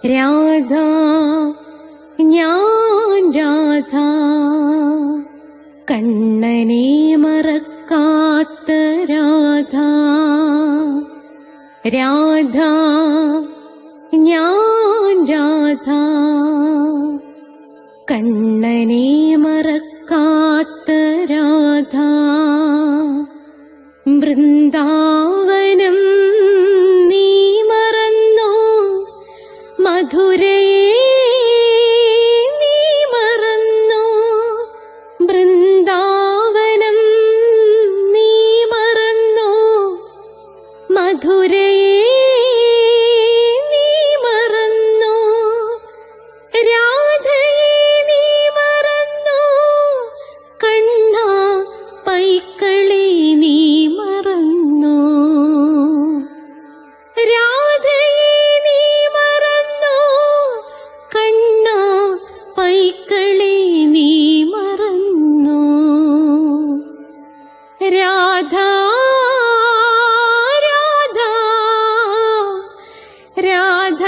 രാധ ഞാൻ രാധ, കണ്ണനെ മറക്കാത്ത രാധ. രാധ ഞാൻ രാധ, കണ്ണനെ മറക്കാത്ത രാധ. വൃന്ദാവനം നീ മറന്നോ, മധുരയെ നീ മറന്നോ. വൃന്ദാവനം നീ മറന്നോ, മധുരയെ നീ മറന്നോ. രാധയെ നീ മറന്നോ, കണ്ണാ പൈക്കളെ നീ മറന്നോ. രാധയെ നീ മറന്നോ, കണ്ണാ പൈക്കളെ നീ മറന്നോ. രാധ രാധ രാധ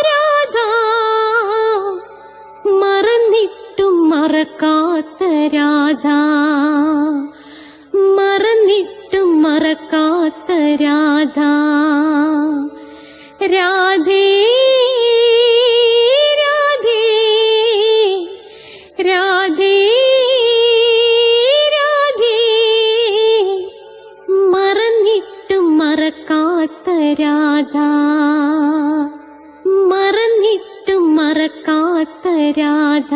രാധ, മറന്നിട്ടും മറക്കാത്ത രാധ, മറന്നിട്ടും മറക്കാത്ത രാധ. രാധേ രാധേ രാധേ രാധേ, മറന്നിട്ടും മറക്കാത്ത രാധ, മറന്നിട്ടും മറക്കാത്ത രാധ.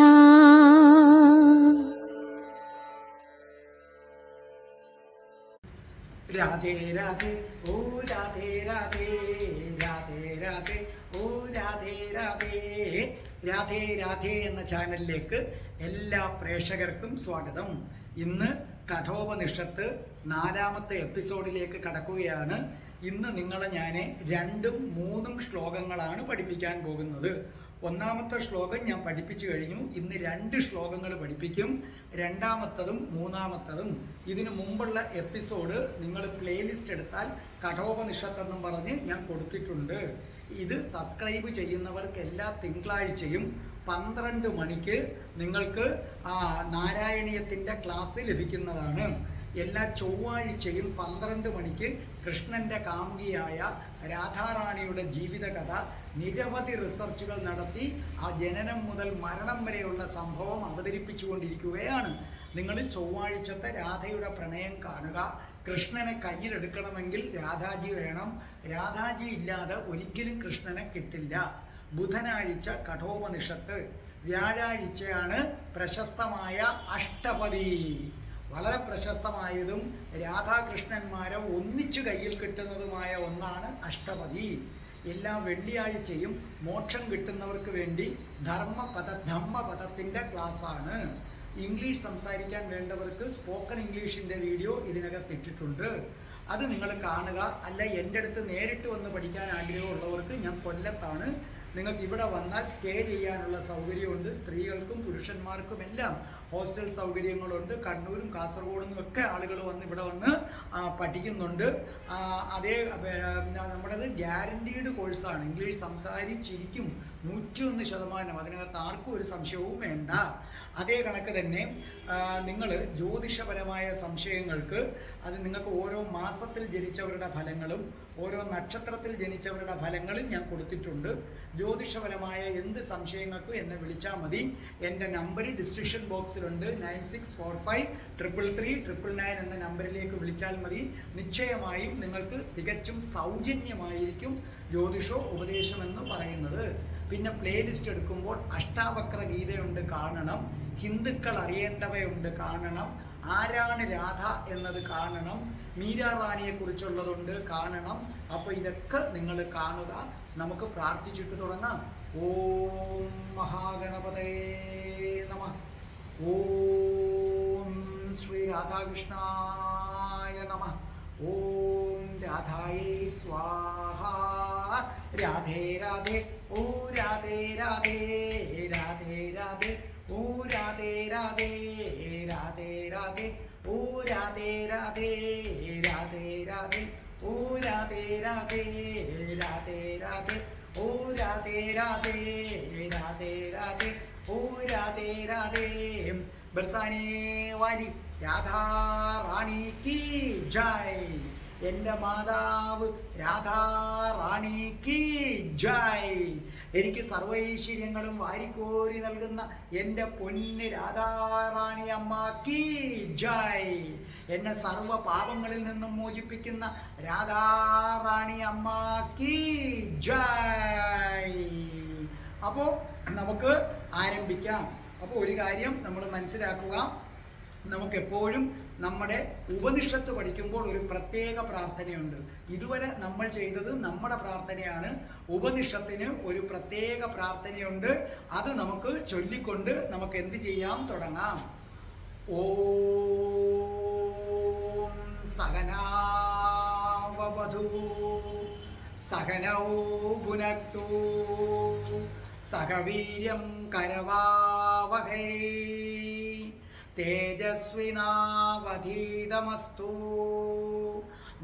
രാധേ രാധേ ഓ രാധേ രാധേ, രാധേ രാധേ ഓ രാധേ രാധേ. രാധേ രാധേ എന്ന ചാനലിലേക്ക് എല്ലാ പ്രേക്ഷകർക്കും സ്വാഗതം. ഇന്ന് കഠോപനിഷത്ത് 4ാമത്തെ എപ്പിസോഡിലേക്ക് കടക്കുകയാണ്. ഇന്ന് നിങ്ങളെ ഞാൻ 2ഉം 3ഉം ശ്ലോകങ്ങളാണ് പഠിപ്പിക്കാൻ പോകുന്നത്. 1ാമത്തെ ശ്ലോകം ഞാൻ പഠിപ്പിച്ചു കഴിഞ്ഞു. ഇന്ന് 2 ശ്ലോകങ്ങൾ പഠിപ്പിക്കും. 2ാമത്തതും 3ാമത്തതും. ഇതിനു മുമ്പുള്ള എപ്പിസോഡ് നിങ്ങൾ പ്ലേലിസ്റ്റ് എടുത്താൽ കഠോപനിഷത്ത് എന്നും പറഞ്ഞ് ഞാൻ കൊടുത്തിട്ടുണ്ട്. ഇത് സബ്സ്ക്രൈബ് ചെയ്യുന്നവർക്ക് എല്ലാ തിങ്കളാഴ്ചയും 12 മണിക്ക് നിങ്ങൾക്ക് നാരായണീയത്തിൻ്റെ ക്ലാസ് ലഭിക്കുന്നതാണ്. എല്ലാ ചൊവ്വാഴ്ചയും 12 മണിക്ക് കൃഷ്ണന്റെ കാമുകിയായ രാധാറാണിയുടെ ജീവിതകഥ നിരവധി റിസർച്ചുകൾ നടത്തി ആ ജനനം മുതൽ മരണം വരെയുള്ള സംഭവം അവതരിപ്പിച്ചുകൊണ്ടിരിക്കുകയാണ്. നിങ്ങൾ ചൊവ്വാഴ്ചത്തെ രാധയുടെ പ്രണയം കാണുക. കൃഷ്ണനെ കയ്യിലെടുക്കണമെങ്കിൽ രാധാജി വേണം. രാധാജി ഇല്ലാതെ ഒരിക്കലും കൃഷ്ണനെ കിട്ടില്ല. ബുധനാഴ്ച കഠോപനിഷത്ത്, വ്യാഴാഴ്ചയാണ് പ്രശസ്തമായ അഷ്ടപദി. വളരെ പ്രശസ്തമായതും രാധാകൃഷ്ണന്മാരെ ഒന്നിച്ചു കയ്യിൽ കിട്ടുന്നതുമായ ഒന്നാണ് അഷ്ടപദി. എല്ലാ വെള്ളിയാഴ്ചയും മോക്ഷം കിട്ടുന്നവർക്ക് വേണ്ടി ധമ്മപദത്തിൻ്റെ ക്ലാസ്സാണ്. ഇംഗ്ലീഷ് സംസാരിക്കാൻ വേണ്ടവർക്ക് സ്പോക്കൺ ഇംഗ്ലീഷിൻ്റെ വീഡിയോ ഇതിനകത്ത് ഇട്ടിട്ടുണ്ട്. അത് നിങ്ങൾ കാണുക. അല്ല എൻ്റെ അടുത്ത് നേരിട്ട് വന്ന് പഠിക്കാൻ ആഗ്രഹമുള്ളവർക്ക് ഞാൻ കൊല്ലത്താണ്. നിങ്ങൾക്ക് ഇവിടെ വന്നാൽ സ്റ്റേ ചെയ്യാനുള്ള സൗകര്യമുണ്ട്. സ്ത്രീകൾക്കും പുരുഷന്മാർക്കും എല്ലാം ഹോസ്റ്റൽ സൗകര്യങ്ങളുണ്ട്. കണ്ണൂരും കാസർഗോഡും ഒക്കെ ആളുകൾ വന്ന് ഇവിടെ വന്ന് പഠിക്കുന്നുണ്ട്. അതേ നമ്മുടേത് ഗ്യാരണ്ടീഡ് കോഴ്സാണ്. ഇംഗ്ലീഷ് സംസാരിച്ചിരിക്കും 101%. അതിനകത്ത് ആർക്കും ഒരു സംശയവും വേണ്ട. അതേ കണക്ക് തന്നെ നിങ്ങൾ ജ്യോതിഷപരമായ സംശയങ്ങൾക്ക് അത് നിങ്ങൾക്ക് ഓരോ മാസത്തിൽ ജനിച്ചവരുടെ ഫലങ്ങളും ഓരോ നക്ഷത്രത്തിൽ ജനിച്ചവരുടെ ഫലങ്ങളും ഞാൻ കൊടുത്തിട്ടുണ്ട്. ജ്യോതിഷപരമായ എന്ത് സംശയങ്ങൾക്കും എന്നെ വിളിച്ചാൽ മതി. എൻ്റെ നമ്പർ ഡിസ്ക്രിപ്ഷൻ ബോക്സിലുണ്ട്. 9645333999 എന്ന നമ്പറിലേക്ക് വിളിച്ചാൽ മതി. നിശ്ചയമായും നിങ്ങൾക്ക് തികച്ചും സൗജന്യമായിരിക്കും ജ്യോതിഷോ ഉപദേശമെന്ന് പറയുന്നത്. പിന്നെ പ്ലേലിസ്റ്റ് എടുക്കുമ്പോൾ അഷ്ടാവക്ര ഗീതയുണ്ട്, കാണണം. ഹിന്ദുക്കൾ അറിയേണ്ടവയുണ്ട്, കാണണം. ആരാണ് രാധ എന്നത് കാണണം. മീരാ റാണിയെ കുറിച്ചുള്ളതുണ്ട്, കാണണം. അപ്പോൾ ഇതൊക്കെ നിങ്ങൾ കാണുക. നമുക്ക് പ്രാർത്ഥിച്ചിട്ട് തുടങ്ങാം. ഓം മഹാഗണപതയേ നമഃ. ഓം ശ്രീ രാധാകൃഷ്ണായ നമഃ. ഓം രാധായേ സ്വാഹ. രാധേ രാധേ ഓ രാധേ രാധേ, രാധേ രാധേ ഓ രാധേ രാധേ, രാധേ രാധേ ഓ രാധേ രാധേ, രാധേ രാധേ ഓ രാധേ രാധേ, രാധേ രാധേ രാധേ രാധേ രാധേ ഓ രാധേ രാധേ ബർസാനെ വാലി രാധാ റാണി കി ജയ്. എൻ്റെ മാതാവ് രാധാ റാണി കി ജയ്. എനിക്ക് സർവൈശ്വര്യങ്ങളും വാരിക്കോരി നൽകുന്ന എൻ്റെ പൊന്ന് രാധാറാണി അമ്മ കി ജയ്. എന്നെ സർവ പാപങ്ങളിൽ നിന്നും മോചിപ്പിക്കുന്ന രാധാറാണി അമ്മ കി ജയ്. അപ്പോൾ നമുക്ക് ആരംഭിക്കാം. അപ്പോൾ ഒരു കാര്യം നമ്മൾ മനസ്സിലാക്കുക, നമുക്കെപ്പോഴും നമ്മുടെ ഉപനിഷത്ത് പഠിക്കുമ്പോൾ ഒരു പ്രത്യേക പ്രാർത്ഥനയുണ്ട്. ഇതുവരെ നമ്മൾ ചെയ്തത് നമ്മുടെ പ്രാർത്ഥനയാണ്. ഉപനിഷത്തിന് ഒരു പ്രത്യേക പ്രാർത്ഥനയുണ്ട്. അത് നമുക്ക് ചൊല്ലിക്കൊണ്ട് നമുക്ക് എന്ത് ചെയ്യാം, തുടങ്ങാം. ഓം സഹനാവവധൂ സഹനൗ ഭുനക്തു സഹവീര്യം കരവാവഹൈ തേജസ്വിനാവധീതമസ്തു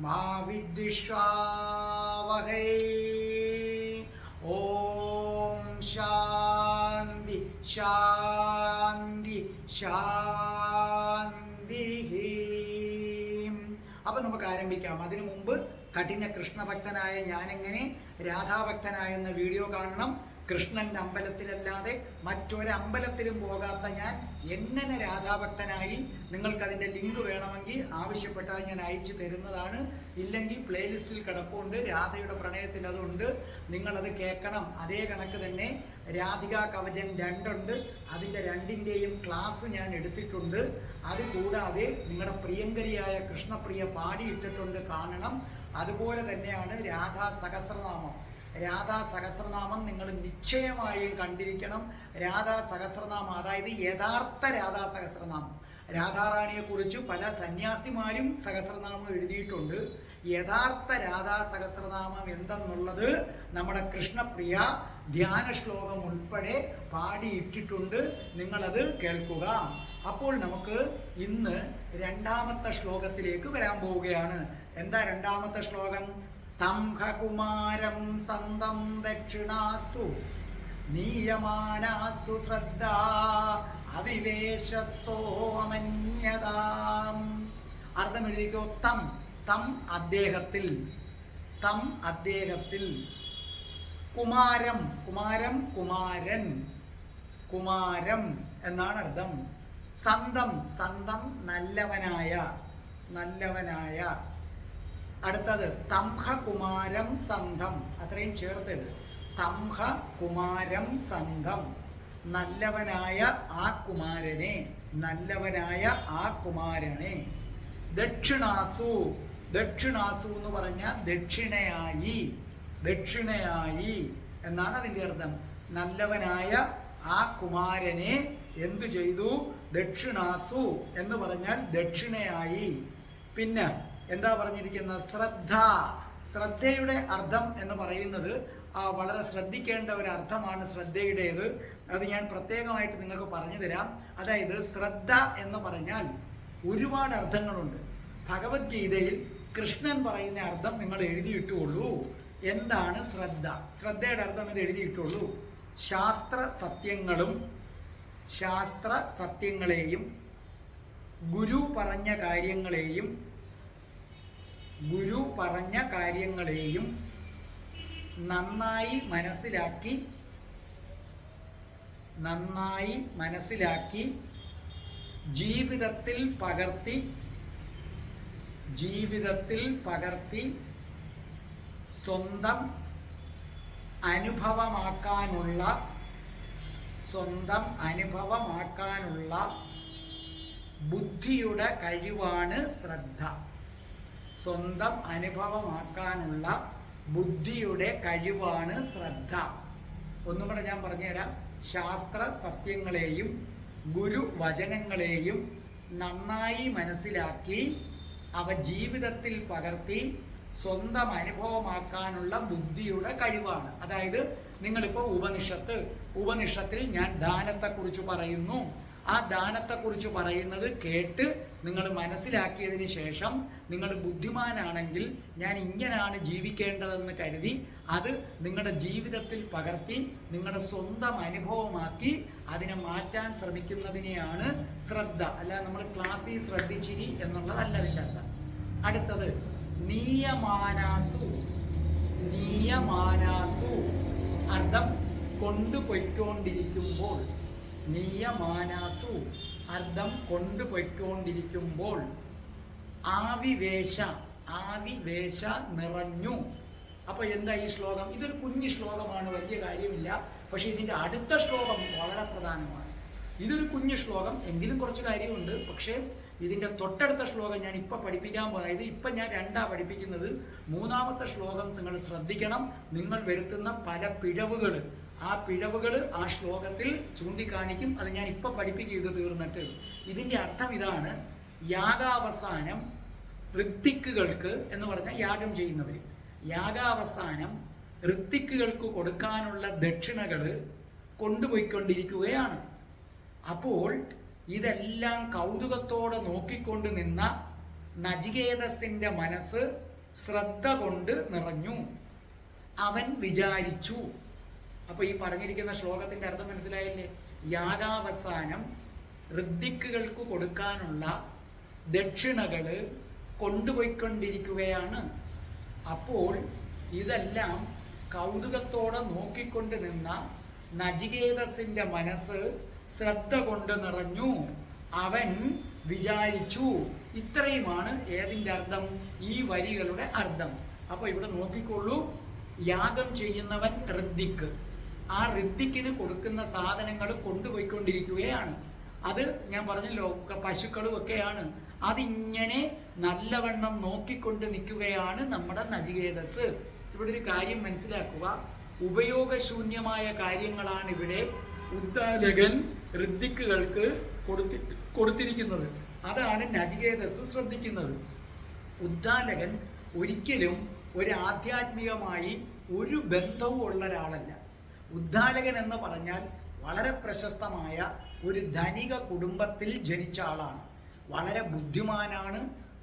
മാ വിദ്വിഷാവഹൈ. ഓം ശാന്തി ശാന്തി ശാന്തി. അപ്പൊ നമുക്ക് ആരംഭിക്കാം. അതിനു മുമ്പ് കഠിന കൃഷ്ണഭക്തനായ ഞാനെങ്ങനെ രാധാഭക്തനായെന്ന വീഡിയോ കാണണം. കൃഷ്ണൻ്റെ അമ്പലത്തിലല്ലാതെ മറ്റൊരമ്പലത്തിലും പോകാത്ത ഞാൻ എങ്ങനെ രാധാഭക്തനായി, നിങ്ങൾക്കതിൻ്റെ ലിങ്ക് വേണമെങ്കിൽ ആവശ്യപ്പെട്ടാൽ ഞാൻ അയച്ചു തരുന്നതാണ്. ഇല്ലെങ്കിൽ പ്ലേലിസ്റ്റിൽ കിടപ്പുണ്ട്. രാധയുടെ പ്രണയത്തിൽ അതുണ്ട്, നിങ്ങളത് കേൾക്കണം. അതേ കണക്ക് തന്നെ രാധികാ കവചൻ 2 ഉണ്ട്. അതിൻ്റെ 2ൻ്റെയും ക്ലാസ് ഞാൻ എടുത്തിട്ടുണ്ട്. അതുകൂടാതെ നിങ്ങളുടെ പ്രിയങ്കരിയായ കൃഷ്ണപ്രിയ പാടിയിട്ടിട്ടുണ്ട്, കാണണം. അതുപോലെ തന്നെയാണ് രാധാ സഹസ്രനാമം. രാധാ സഹസ്രനാമം നിങ്ങൾ നിശ്ചയമായും കണ്ടിരിക്കണം. രാധാ സഹസ്രനാമം, അതായത് യഥാർത്ഥ രാധാ സഹസ്രനാമം. രാധാറാണിയെക്കുറിച്ച് പല സന്യാസിമാരും സഹസ്രനാമം എഴുതിയിട്ടുണ്ട്. യഥാർത്ഥ രാധാ സഹസ്രനാമം എന്തെന്നുള്ളത് നമ്മുടെ കൃഷ്ണപ്രിയ ധ്യാന ശ്ലോകം ഉൾപ്പെടെ പാടിയിട്ടിട്ടുണ്ട്. നിങ്ങളത് കേൾക്കുക. അപ്പോൾ നമുക്ക് ഇന്ന് 2ാമത്തെ ശ്ലോകത്തിലേക്ക് വരാൻ പോവുകയാണ്. എന്താ 2ാമത്തെ ശ്ലോകം? തം കുമാരം സന്തം ദക്ഷിണാസു നീയമാനാസു ശ്രദ്ധ അവിവേശസോമന്യതാം. അർത്ഥം എഴുതിക്കോ. തം തം അദ്ദേഹത്തിൽ, തം അദ്ദേഹത്തിൽ. കുമാരം കുമാരം കുമാരൻ, കുമാരം എന്നാണ് അർത്ഥം. സന്തം സന്തം നല്ലവനായ, നല്ലവനായ. അടുത്തത് തംഹ കുമാരം സന്ധം, അത്രയും ചേർത്തത്. തംഹ കുമാരം സന്ധം, നല്ലവനായ ആ കുമാരനെ, നല്ലവനായ ആ കുമാരനെ. ദക്ഷിണാസു, ദക്ഷിണാസു എന്ന് പറഞ്ഞാൽ ദക്ഷിണയായി, ദക്ഷിണയായി എന്നാണ് അതിൻ്റെ അർത്ഥം. നല്ലവനായ ആ കുമാരനെ എന്തു ചെയ്തു? ദക്ഷിണാസു എന്ന് പറഞ്ഞാൽ ദക്ഷിണയായി. പിന്നെ എന്താ പറഞ്ഞിരിക്കുന്ന? ശ്രദ്ധ. ശ്രദ്ധയുടെ അർത്ഥം എന്ന് പറയുന്നത് വളരെ ശ്രദ്ധിക്കേണ്ട ഒരു അർത്ഥമാണ് ശ്രദ്ധയുടേത്. അത് ഞാൻ പ്രത്യേകമായിട്ട് നിങ്ങൾക്ക് പറഞ്ഞു തരാം. അതായത് ശ്രദ്ധ എന്ന് പറഞ്ഞാൽ ഒരുപാട് അർത്ഥങ്ങളുണ്ട്. ഭഗവത്ഗീതയിൽ കൃഷ്ണൻ പറയുന്ന അർത്ഥം നിങ്ങൾ എഴുതിയിട്ടുള്ളൂ. എന്താണ് ശ്രദ്ധ? ശ്രദ്ധയുടെ അർത്ഥം ഇത് എഴുതിയിട്ടുള്ളൂ. ശാസ്ത്ര സത്യങ്ങളും ശാസ്ത്ര സത്യങ്ങളെയും ഗുരു പറഞ്ഞ കാര്യങ്ങളെയും ഗുരു പറഞ്ഞ കാര്യങ്ങളെയും നന്നായി മനസ്സിലാക്കി ജീവിതത്തിൽ പകർത്തി സ്വന്തം അനുഭവമാക്കാനുള്ള ബുദ്ധിയുടെ കഴിവാണ് ശ്രദ്ധ. സ്വന്തം അനുഭവമാക്കാനുള്ള ബുദ്ധിയുടെ കഴിവാണ് ശ്രദ്ധ. ഒന്നും കൂടെ ഞാൻ പറഞ്ഞുതരാം. ശാസ്ത്ര സത്യങ്ങളെയും ഗുരുവചനങ്ങളെയും നന്നായി മനസ്സിലാക്കി അവ ജീവിതത്തിൽ പകർത്തി സ്വന്തം അനുഭവമാക്കാനുള്ള ബുദ്ധിയുടെ കഴിവാണ്. അതായത് നിങ്ങളിപ്പോൾ ഉപനിഷത്തിൽ ഞാൻ ദാനത്തെക്കുറിച്ച് പറയുന്നു. ആ ദാനത്തെക്കുറിച്ച് പറയുന്നത് കേട്ട് നിങ്ങൾ മനസ്സിലാക്കിയതിന് ശേഷം നിങ്ങൾ ബുദ്ധിമാനാണെങ്കിൽ ഞാൻ ഇങ്ങനെയാണ് ജീവിക്കേണ്ടതെന്ന് കരുതി അത് നിങ്ങളുടെ ജീവിതത്തിൽ പകർത്തി നിങ്ങളുടെ സ്വന്തം അനുഭവമാക്കി അതിനെ മാറ്റാൻ ശ്രമിക്കുന്നതിനെയാണ് ശ്രദ്ധ. അല്ല നമ്മൾ ക്ലാസ്സിൽ ശ്രദ്ധിച്ചിരി എന്നുള്ളതല്ല അതിൻ്റെ അർത്ഥം. അടുത്തത് നിയമാനാസു. നിയമാനാസു അർത്ഥം കൊണ്ടുപോയിക്കൊണ്ടിരിക്കുമ്പോൾ. നിയമാനാസു അർത്ഥം കൊണ്ടുപോയിക്കൊണ്ടിരിക്കുമ്പോൾ. ആവിവേശ. ആവിവേശ നിറഞ്ഞു. അപ്പൊ എന്താ ഈ ശ്ലോകം? ഇതൊരു കുഞ്ഞു ശ്ലോകമാണ്, വലിയ കാര്യമില്ല. പക്ഷെ ഇതിന്റെ അടുത്ത ശ്ലോകം വളരെ പ്രധാനമാണ്. ഇതൊരു കുഞ്ഞു ശ്ലോകം എങ്കിലും കുറച്ച് കാര്യമുണ്ട്. പക്ഷേ ഇതിന്റെ തൊട്ടടുത്ത ശ്ലോകം ഞാൻ ഇപ്പൊ പഠിപ്പിക്കാൻ പോയത്, ഇപ്പൊ ഞാൻ രണ്ടാ പഠിപ്പിക്കുന്നത്. മൂന്നാമത്തെ ശ്ലോകം നിങ്ങൾ ശ്രദ്ധിക്കണം. നിങ്ങൾ വരുത്തുന്ന പല പിഴവുകൾ, ആ പിഴവുകൾ ആ ശ്ലോകത്തിൽ ചൂണ്ടിക്കാണിക്കും. അത് ഞാൻ ഇപ്പൊ പഠിപ്പിക്കും ഇത് തീർന്നിട്ട്. ഇതിന്റെ അർത്ഥം ഇതാണ്: യാഗാവസാനം ഋത്തിക്കുകൾക്ക് എന്ന് പറഞ്ഞാൽ യാഗം ചെയ്യുന്നവർ, യാഗാവസാനം ഋത്തിക്കുകൾക്ക് കൊടുക്കാനുള്ള ദക്ഷിണകൾ കൊണ്ടുപോയിക്കൊണ്ടിരിക്കുകയാണ്. അപ്പോൾ ഇതെല്ലാം കൗതുകത്തോടെ നോക്കിക്കൊണ്ട് നിന്ന നചികേതസിന്റെ മനസ്സ് ശ്രദ്ധ കൊണ്ട് നിറഞ്ഞു. അവൻ വിചാരിച്ചു. അപ്പൊ ഈ പറഞ്ഞിരിക്കുന്ന ശ്ലോകത്തിന്റെ അർത്ഥം മനസ്സിലായില്ലേ? യാഗാവസാനം ഋദ്ധിക്കുകൾക്ക് കൊടുക്കാനുള്ള ദക്ഷിണകള് കൊണ്ടുപോയിക്കൊണ്ടിരിക്കുകയാണ്. അപ്പോൾ ഇതെല്ലാം കൗതുകത്തോടെ നോക്കിക്കൊണ്ട് നിന്ന നചികേതസിന്റെ മനസ്സ് ശ്രദ്ധ കൊണ്ട് നിറഞ്ഞു. അവൻ വിചാരിച്ചു. ഇത്രയുമാണ് ഏതിൻ്റെ അർത്ഥം? ഈ വരികളുടെ അർത്ഥം. അപ്പൊ ഇവിടെ നോക്കിക്കൊള്ളൂ. യാഗം ചെയ്യുന്നവൻ ഋദ്ധിക്ക്, ആ ഋദ്ധിക്കിന് കൊടുക്കുന്ന സാധനങ്ങൾ കൊണ്ടുപോയിക്കൊണ്ടിരിക്കുകയാണ്. അത് ഞാൻ പറഞ്ഞല്ലോ, പശുക്കളും ഒക്കെയാണ്. അതിങ്ങനെ നല്ലവണ്ണം നോക്കിക്കൊണ്ട് നിൽക്കുകയാണ് നമ്മുടെ നചികേതസ്. ഇവിടെ ഒരു കാര്യം മനസ്സിലാക്കുക. ഉപയോഗശൂന്യമായ കാര്യങ്ങളാണ് ഇവിടെ ഉദ്ദാലകൻ ഋദ്ധിക്കുകൾക്ക് കൊടുത്തിരിക്കുന്നത്. അതാണ് നചികേതസ് ശ്രദ്ധിക്കുന്നത്. ഉദ്ദാലകൻ ഒരിക്കലും ഒരു ആധ്യാത്മികമായി ഒരു ബന്ധവും ഉള്ള ഒരാളല്ല. ഉദ്ദാലകൻ എന്ന് പറഞ്ഞാൽ വളരെ പ്രശസ്തമായ ഒരു ധനിക കുടുംബത്തിൽ ജനിച്ച ആളാണ്. വളരെ ബുദ്ധിമാനാണ്,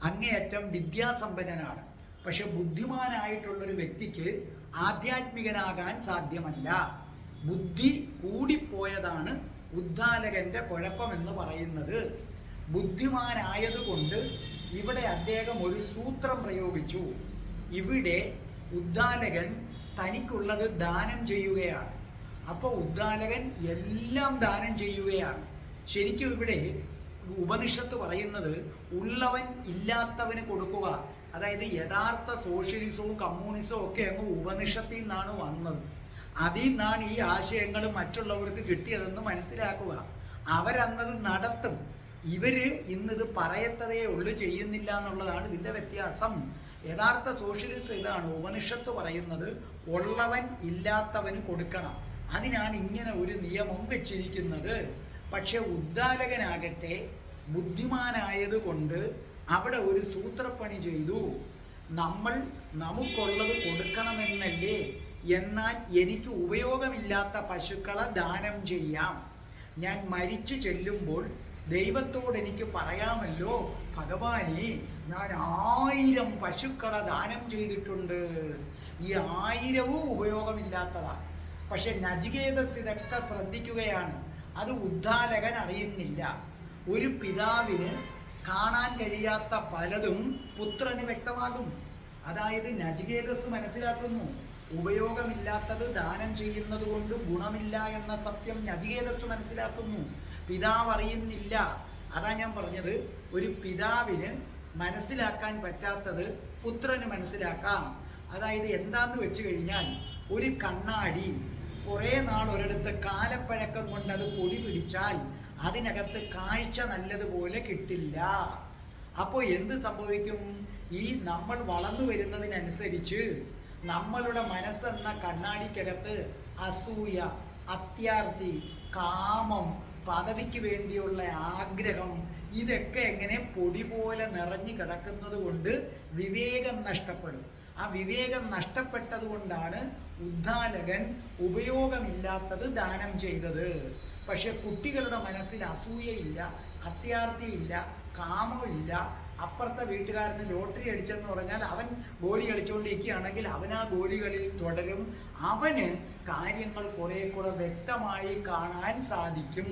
അങ്ങേയറ്റം വിദ്യാസമ്പന്നനാണ്. പക്ഷെ ബുദ്ധിമാനായിട്ടുള്ളൊരു വ്യക്തിക്ക് ആധ്യാത്മികനാകാൻ സാധ്യമല്ല. ബുദ്ധി കൂടിപ്പോയതാണ് ഉദ്ദാലകന്റെ കുഴപ്പമെന്ന് പറയുന്നത്. ബുദ്ധിമാനായതുകൊണ്ട് ഇവിടെ അദ്ദേഹം ഒരു സൂത്രം പ്രയോഗിച്ചു. ഇവിടെ ഉദ്ദാലകൻ തനിക്കുള്ളത് ദാനം ചെയ്യുകയാണ്. അപ്പോൾ ഉദ്ദാലകൻ എല്ലാം ദാനം ചെയ്യുകയാണ്. ശരിക്കും ഇവിടെ ഉപനിഷത്ത് പറയുന്നത് ഉള്ളവൻ ഇല്ലാത്തവന് കൊടുക്കുക. അതായത് യഥാർത്ഥ സോഷ്യലിസവും കമ്മ്യൂണിസവും ഒക്കെ അങ്ങ് ഉപനിഷത്തിൽ നിന്നാണ് വന്നത്. അതിൽ നിന്നാണ് ഈ ആശയങ്ങൾ മറ്റുള്ളവർക്ക് കിട്ടിയതെന്ന് മനസ്സിലാക്കുക. അവരന്നത് നടത്തും. ഇവര് ഇന്നിത് പറയത്തതേ ഉള്ളു, ചെയ്യുന്നില്ല എന്നുള്ളതാണ് ഇതിൻ്റെ വ്യത്യാസം. യഥാർത്ഥ സോഷ്യലിസം ഇതാണ്. ഉപനിഷത്ത് പറയുന്നത് ഉള്ളവൻ ഇല്ലാത്തവന് കൊടുക്കണം. അതിനാണ് ഇങ്ങനെ ഒരു നിയമം വെച്ചിരിക്കുന്നത്. പക്ഷെ ഉദ്ദാലകനാകട്ടെ ബുദ്ധിമാനായതുകൊണ്ട് അവിടെ ഒരു സൂത്രപ്പണി ചെയ്തു. നമ്മൾ നമുക്കുള്ളത് കൊടുക്കണമെന്നല്ലേ, എന്നാൽ എനിക്ക് ഉപയോഗമില്ലാത്ത പശുക്കളെ ദാനം ചെയ്യാം. ഞാൻ മരിച്ചു ചെല്ലുമ്പോൾ ദൈവത്തോട് എനിക്ക് പറയാമല്ലോ, ഭഗവാനെ ഞാൻ 1000 പശുക്കളെ ദാനം ചെയ്തിട്ടുണ്ട്. ഈ 1000 ഉപയോഗമില്ലാത്തതാണ്. പക്ഷെ നചികേതസ് ഇതൊക്കെ ശ്രദ്ധിക്കുകയാണ്. അത് ഉദ്ദാലകൻ അറിയുന്നില്ല. ഒരു പിതാവിന് കാണാൻ കഴിയാത്ത പലതും പുത്രന് വ്യക്തമാകും. അതായത് നചികേതസ് മനസ്സിലാക്കുന്നു, ഉപയോഗമില്ലാത്തത് ദാനം ചെയ്യുന്നത് കൊണ്ട് ഗുണമില്ല എന്ന സത്യം നചികേതസ് മനസ്സിലാക്കുന്നു. പിതാവ് അറിയുന്നില്ല. അതാ ഞാൻ പറഞ്ഞത്, ഒരു പിതാവിന് മനസ്സിലാക്കാൻ പറ്റാത്തത് പുത്രന് മനസ്സിലാക്കാം. അതായത് എന്താന്ന് വെച്ച് കഴിഞ്ഞാൽ, ഒരു കണ്ണാടി കുറേ നാൾ ഒരിടത്ത് കാലപ്പഴക്കം കൊണ്ട് അത് പൊടി പിടിച്ചാൽ അതിനകത്ത് കാഴ്ച നല്ലതുപോലെ കിട്ടില്ല. അപ്പോൾ എന്ത് സംഭവിക്കും? ഈ നമ്മൾ വളർന്നു വരുന്നതിനനുസരിച്ച് നമ്മളുടെ മനസ്സെന്ന കണ്ണാടിക്കകത്ത് അസൂയ, അത്യാർത്തി, കാമം, പദവിക്ക് വേണ്ടിയുള്ള ആഗ്രഹം, ഇതൊക്കെ എങ്ങനെ പൊടി പോലെ നിറഞ്ഞു കിടക്കുന്നത് കൊണ്ട് വിവേകം നഷ്ടപ്പെടും. ആ വിവേകം നഷ്ടപ്പെട്ടത് കൊണ്ടാണ് ഉദ്ദാലകൻ ഉപയോഗമില്ലാത്തത് ദാനം ചെയ്തത്. പക്ഷെ കുട്ടികളുടെ മനസ്സിൽ അസൂയയില്ല, അത്യാർത്ഥിയില്ല, കാമമില്ല. അപ്പുറത്തെ വീട്ടുകാരന് ലോട്ടറി അടിച്ചെന്ന് പറഞ്ഞാൽ അവൻ ഗോലി കളിച്ചുകൊണ്ടിരിക്കുകയാണെങ്കിൽ അവൻ ആ ഗോലികളിൽ തുടരും. അവന് കാര്യങ്ങൾ കുറെ വ്യക്തമായി കാണാൻ സാധിക്കും.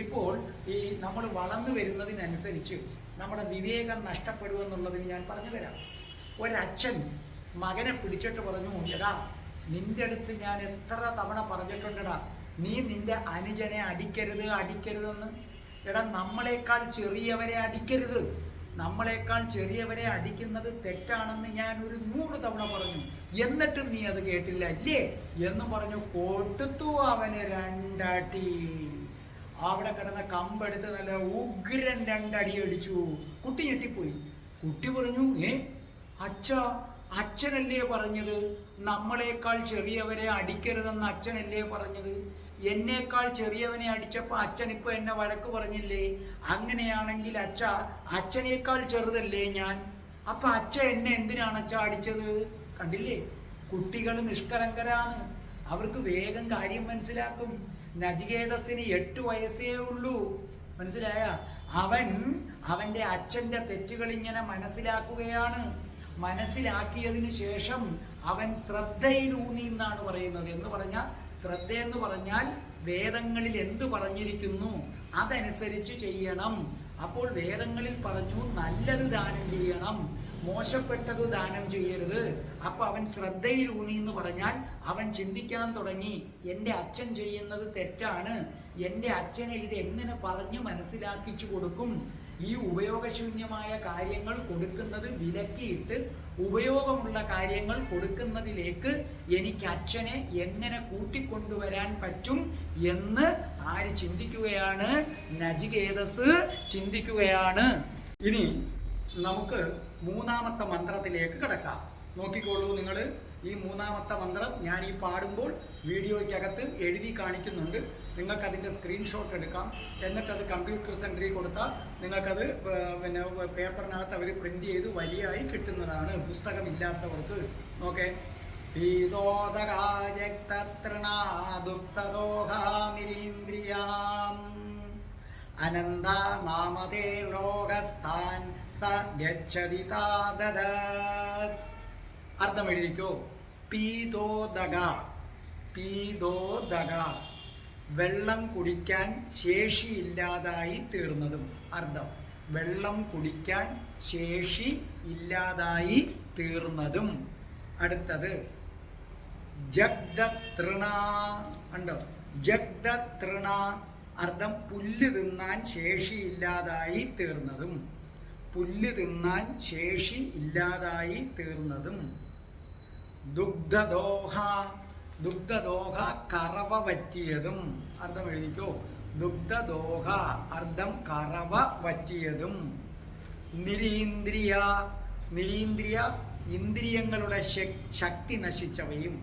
ഇപ്പോൾ ഈ നമ്മൾ വളർന്നു വരുന്നതിനനുസരിച്ച് നമ്മുടെ വിവേകം നഷ്ടപ്പെടുമെന്നുള്ളതിന് ഞാൻ പറഞ്ഞു തരാം. ഒരച്ഛൻ മകനെ പിടിച്ചിട്ട് പറഞ്ഞു, എടാ നിന്റെ അടുത്ത് ഞാൻ എത്ര തവണ പറഞ്ഞിട്ടുണ്ടടാ, നീ നിന്റെ അനുജനെ അടിക്കരുതെന്ന്. എടാ നമ്മളെക്കാൾ ചെറിയവരെ അടിക്കരുത്, നമ്മളെക്കാൾ ചെറിയവരെ അടിക്കുന്നത് തെറ്റാണെന്ന് ഞാൻ ഒരു 100 തവണ പറഞ്ഞു, എന്നിട്ടും നീ അത് കേട്ടില്ല അല്ലേ എന്ന് പറഞ്ഞു കൊടുത്തു അവന് 2 അടി. അവിടെ കിടന്ന കമ്പെടുത്ത് നല്ല ഉഗ്രൻ 2 അടി അടിച്ചു. കുട്ടി ഞെട്ടിപ്പോയി. കുട്ടി പറഞ്ഞു, അച്ഛനല്ലേ പറഞ്ഞത്, നമ്മളെക്കാൾ ചെറിയവരെ അടിക്കരുതെന്ന് അച്ഛനല്ലേ പറഞ്ഞത്? എന്നേക്കാൾ ചെറിയവനെ അടിച്ചപ്പോൾ അച്ഛൻ ഇപ്പൊ എന്നെ വഴക്ക് പറഞ്ഞില്ലേ? അങ്ങനെയാണെങ്കിൽ അച്ഛനേക്കാൾ ചെറുതല്ലേ ഞാൻ? അപ്പൊ അച്ഛൻ എന്നെ എന്തിനാണ് അടിച്ചത്? കണ്ടില്ലേ, കുട്ടികൾ നിഷ്കളങ്കരാണ്, അവർക്ക് വേഗം കാര്യം മനസ്സിലാക്കും. നചികേതസിന് 8 വയസ്സേ ഉള്ളൂ, മനസ്സിലായ? അവന്റെ അച്ഛന്റെ തെറ്റുകൾ ഇങ്ങനെ മനസ്സിലാക്കുകയാണ്. മനസ്സിലാക്കിയതിന് ശേഷം അവൻ ശ്രദ്ധയിലൂന്നി എന്നാണ് പറയുന്നത്. എന്ന് പറഞ്ഞാൽ ശ്രദ്ധ എന്ന് പറഞ്ഞാൽ വേദങ്ങളിൽ എന്ത് പറഞ്ഞിരിക്കുന്നു അതനുസരിച്ച് ചെയ്യണം. അപ്പോൾ വേദങ്ങളിൽ പറഞ്ഞു നല്ലത് ദാനം ചെയ്യണം, മോശപ്പെട്ടത് ദാനം ചെയ്യരുത്. അപ്പൊ അവൻ ശ്രദ്ധയിലൂന്നി എന്ന് പറഞ്ഞാൽ അവൻ ചിന്തിക്കാൻ തുടങ്ങി, എൻ്റെ അച്ഛൻ ചെയ്യുന്നത് തെറ്റാണ്, എൻ്റെ അച്ഛനെ ഇത് എങ്ങനെ പറഞ്ഞു മനസ്സിലാക്കിച്ചു കൊടുക്കും? ഈ ഉപയോഗശൂന്യമായ കാര്യങ്ങൾ കൊടുക്കുന്നത് വിലക്കിയിട്ട് ഉപയോഗമുള്ള കാര്യങ്ങൾ കൊടുക്കുന്നതിലേക്ക് എനിക്ക് അച്ഛനെ എങ്ങനെ കൂട്ടിക്കൊണ്ടുവരാൻ പറ്റും എന്ന് ആര് ചിന്തിക്കുകയാണ്? നചികേതസ് ചിന്തിക്കുകയാണ്. ഇനി നമുക്ക് 3ാമത്തെ മന്ത്രത്തിലേക്ക് കിടക്കാം. നോക്കിക്കോളൂ നിങ്ങൾ, ഈ 3ാമത്തെ മന്ത്രം ഞാൻ ഈ പാടുമ്പോൾ വീഡിയോയ്ക്കകത്ത് എഴുതി കാണിക്കുന്നുണ്ട്. നിങ്ങൾക്കതിൻ്റെ സ്ക്രീൻഷോട്ട് എടുക്കാം, എന്നിട്ടത് കമ്പ്യൂട്ടർ സെൻറ്ററിൽ കൊടുത്താൽ നിങ്ങൾക്കത് പിന്നെ പേപ്പറിനകത്ത് അവർ പ്രിൻ്റ് ചെയ്ത് വലിയായി കിട്ടുന്നതാണ് പുസ്തകമില്ലാത്തവർക്ക്. നോക്കേ, പീതോദകാര്യക്തൃണാദുക്തദോഹാനിരീന്ദ്രിയാം അനന്ത നാമതേ ലോകസ്ഥാൻ സ ഗച്ഛതി താദദത്. അർത്ഥം എഴുതിക്കോ. പീതോദക, വെള്ളം കുടിക്കാൻ ശേഷിയില്ലാതായി തീർന്നതും. അർത്ഥം, വെള്ളം കുടിക്കാൻ ശേഷി ഇല്ലാതായി തീർന്നതും. അടുത്തത് ജഗ്ദതൃണ. ഉണ്ടോ? ജഗ്ദതൃണ അർത്ഥം പുല്ല് തിന്നാൻ ശേഷിയില്ലാതായി തീർന്നതും. പുല്ല് തിന്നാൻ ശേഷി ഇല്ലാതായി തീർന്നതും. ദുഗ്ധദോഹ, കറവ വറ്റിയതും. അർത്ഥം എഴുതിക്കോ. ദുഗ്ധദോഹ അർത്ഥം കറവ വറ്റിയതും. നിരീന്ദ്രിയ, ഇന്ദ്രിയങ്ങളുടെ ശക്തി നശിച്ചവയും.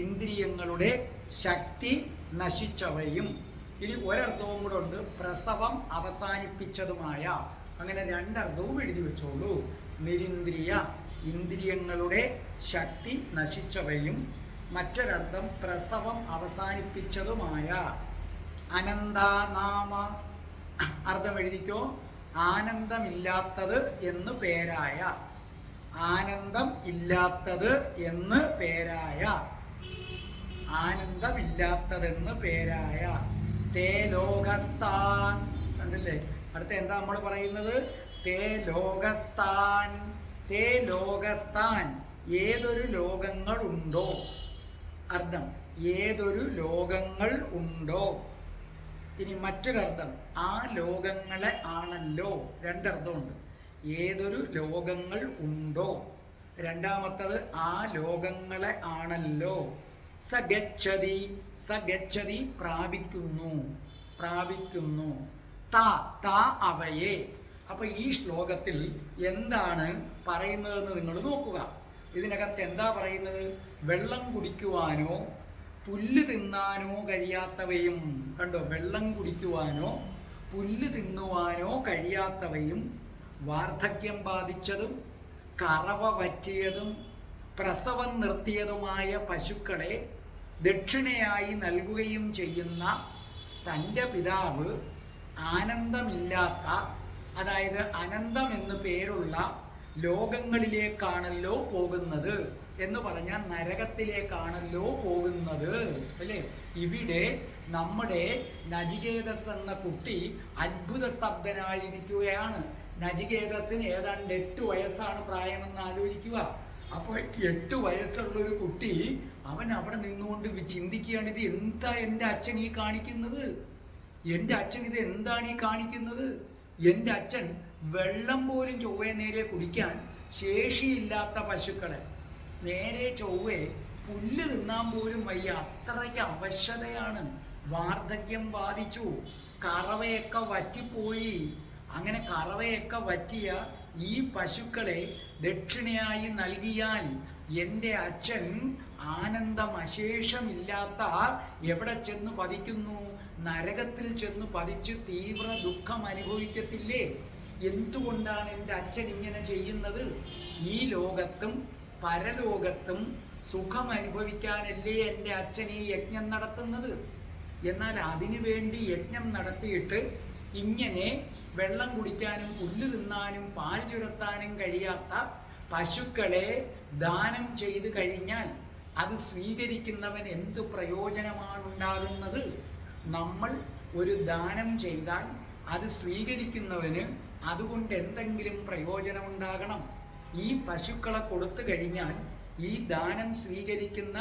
ഇന്ദ്രിയങ്ങളുടെ ശക്തി നശിച്ചവയും. ഇനി ഒരർത്ഥവും കൂടെ ഉണ്ട്, പ്രസവം അവസാനിപ്പിച്ചതുമായ. അങ്ങനെ 2 അർത്ഥവും എഴുതി വെച്ചോളൂ. നിരീന്ദ്രിയ, ഇന്ദ്രിയങ്ങളുടെ ശക്തി നശിച്ചവയും. മറ്റൊരർത്ഥം പ്രസവം അവസാനിപ്പിച്ചതുമായ. അനന്താനാമ അർത്ഥം എഴുതിക്കോ. ആനന്ദമില്ലാത്തത് എന്ന് പേരായ. ആനന്ദം ഇല്ലാത്തത് എന്ന് പേരായ. ആനന്ദമില്ലാത്തതെന്ന് പേരായ. തേ ലോകസ്ഥാൻ. കണ്ടില്ലേ? അടുത്ത എന്താ നമ്മൾ പറയുന്നത്? തേ ലോകസ്ഥാൻ. തേ ലോകസ്ഥാൻ ഏതൊരു ലോകങ്ങൾ ഉണ്ടോ. അർത്ഥം, ഏതൊരു ലോകങ്ങൾ ഉണ്ടോ. ഇനി മറ്റൊരർത്ഥം, ആ ലോകങ്ങളെ ആണല്ലോ. 2 അർത്ഥമുണ്ട്. ഏതൊരു ലോകങ്ങൾ ഉണ്ടോ. രണ്ടാമത്തത് ആ ലോകങ്ങളെ ആണല്ലോ. സഗച്ഛതി, പ്രാപിക്കുന്നു. താ അവയെ. അപ്പൊ ഈ ശ്ലോകത്തിൽ എന്താണ് പറയുന്നതെന്ന് നിങ്ങൾ നോക്കുക. ഇതിനകത്ത് എന്താ പറയുന്നത്? വെള്ളം കുടിക്കുവാനോ പുല്ല് തിന്നാനോ കഴിയാത്തവയും. കണ്ടോ? വെള്ളം കുടിക്കുവാനോ പുല്ല് തിന്നുവാനോ കഴിയാത്തവയും, വാർദ്ധക്യം ബാധിച്ചതും കറവ വറ്റിയതും പ്രസവം നിർത്തിയതുമായ പശുക്കളെ ദക്ഷിണയായി നൽകുകയും ചെയ്യുന്ന തൻ്റെ പിതാവ് ആനന്ദമില്ലാത്ത, അതായത് അനന്തം എന്ന് പേരുള്ള ലോകങ്ങളിലേക്കാണല്ലോ പോകുന്നത്, എന്ന് പറഞ്ഞാൽ നരകത്തിലേക്കാണല്ലോ പോകുന്നത്, അല്ലേ? ഇവിടെ നമ്മുടെ നചികേതസ് എന്ന കുട്ടി അത്ഭുത സ്തബ്ധനായിരിക്കുകയാണ്. നചികേതസിന് ഏതാണ്ട് 8 വയസ്സാണ് പ്രായമെന്ന് ആലോചിക്കുക. അപ്പോൾ 8 വയസ്സുള്ളൊരു കുട്ടി അവൻ അവിടെ നിന്നുകൊണ്ട് ചിന്തിക്കുകയാണ്, ഇത് എന്താ എൻ്റെ അച്ഛൻ ഈ കാണിക്കുന്നത്? എൻ്റെ അച്ഛൻ ഇത് എന്താണ് ഈ കാണിക്കുന്നത്? എൻ്റെ അച്ഛൻ വെള്ളം പോലും ചൊവ്വേ നേരെ കുടിക്കാൻ ശേഷിയില്ലാത്ത പശുക്കളെ നേരെ ചൊവ്വേ പുല്ല് തിന്നാൻ പോലും വയ്യ, അത്രയ്ക്ക് അവശതയാണ്. വാർദ്ധക്യം ബാധിച്ചു, കറവയൊക്കെ വറ്റിപ്പോയി. അങ്ങനെ കറവയൊക്കെ വറ്റിയ ഈ പശുക്കളെ ദക്ഷിണയായി നൽകിയാൽ എൻ്റെ അച്ഛൻ ആനന്ദം അശേഷമില്ലാത്ത എവിടെ ചെന്ന് പതിക്കുന്നു? നരകത്തിൽ ചെന്ന് പതിച്ച് തീവ്ര ദുഃഖം അനുഭവിക്കത്തില്ലേ? എന്തുകൊണ്ടാണ് എൻ്റെ അച്ഛൻ ഇങ്ങനെ ചെയ്യുന്നത്? ഈ ലോകത്തും പരലോകത്തും സുഖം അനുഭവിക്കാനല്ലേ എൻ്റെ അച്ഛൻ ഈ യജ്ഞം നടത്തുന്നത്? എന്നാൽ അതിനു വേണ്ടി യജ്ഞം നടത്തിയിട്ട് ഇങ്ങനെ വെള്ളം കുടിക്കാനും പുല്ല് തിന്നാനും പാൽ ചുരത്താനും കഴിയാത്ത പശുക്കളെ ദാനം ചെയ്തു കഴിഞ്ഞാൽ അത് സ്വീകരിക്കുന്നവൻ എന്ത് പ്രയോജനമാണ് ഉണ്ടാകുന്നത്? നമ്മൾ ഒരു ദാനം ചെയ്താൽ അത് സ്വീകരിക്കുന്നവന് അതുകൊണ്ട് എന്തെങ്കിലും പ്രയോജനം ഉണ്ടാകണം. ഈ പശുക്കളെ കൊടുത്തു കഴിഞ്ഞാൽ ഈ ദാനം സ്വീകരിക്കുന്ന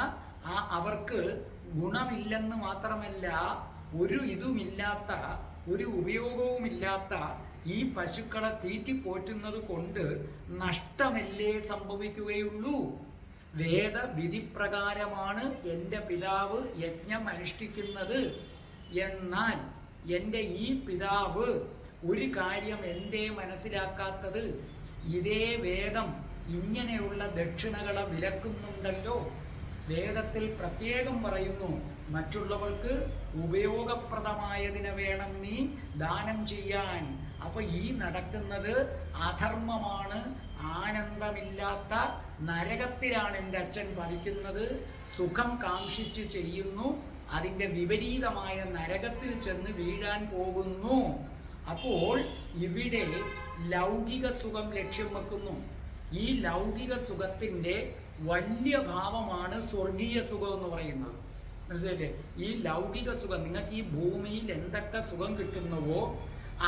അവർക്ക് ഗുണമില്ലെന്ന് മാത്രമല്ല, ഒരു ഇതുമില്ലാത്ത, ഒരു ഉപയോഗവുമില്ലാത്ത ഈ പശുക്കളെ തീറ്റിപ്പോറ്റുന്നത് കൊണ്ട് നഷ്ടമല്ലേ സംഭവിക്കുകയുള്ളൂ? വേദവിധിപ്രകാരമാണ് എൻ്റെ പിതാവ് യജ്ഞം അനുഷ്ഠിക്കുന്നത്. എന്നാൽ എൻ്റെ ഈ പിതാവ് ഒരു കാര്യം എന്തേ മനസ്സിലാക്കാത്തത്? ഇതേ വേദം ഇങ്ങനെയുള്ള ദക്ഷിണകളെ വിലക്കുന്നുണ്ടല്ലോ. വേദത്തിൽ പ്രത്യേകം പറയുന്നു, മറ്റുള്ളവർക്ക് ഉപയോഗപ്രദമായതിനെ വേണം നീ ദാനം ചെയ്യാൻ. അപ്പൊ ഈ നടക്കുന്നത് അധർമ്മമാണ്, ആനന്ദമില്ലാത്ത നരകത്തിലാണ് എൻ്റെ അച്ഛൻ പതിക്കുന്നത്. സുഖം കാംക്ഷിച്ച് ചെയ്യുന്നു, അതിൻ്റെ വിപരീതമായ നരകത്തിൽ ചെന്ന് വീഴാൻ പോകുന്നു. അപ്പോൾ ഇവിടെ ലൗകിക സുഖം ലക്ഷ്യം വെക്കുന്നു. ഈ ലൗകിക സുഖത്തിൻ്റെ വലിയ ഭാവമാണ് സ്വർഗീയ സുഖം എന്ന് പറയുന്നത്. മനസ്സിലായില്ലേ? ഈ ലൗകിക സുഖം, നിങ്ങൾക്ക് ഈ ഭൂമിയിൽ എന്തൊക്കെ സുഖം കിട്ടുന്നുവോ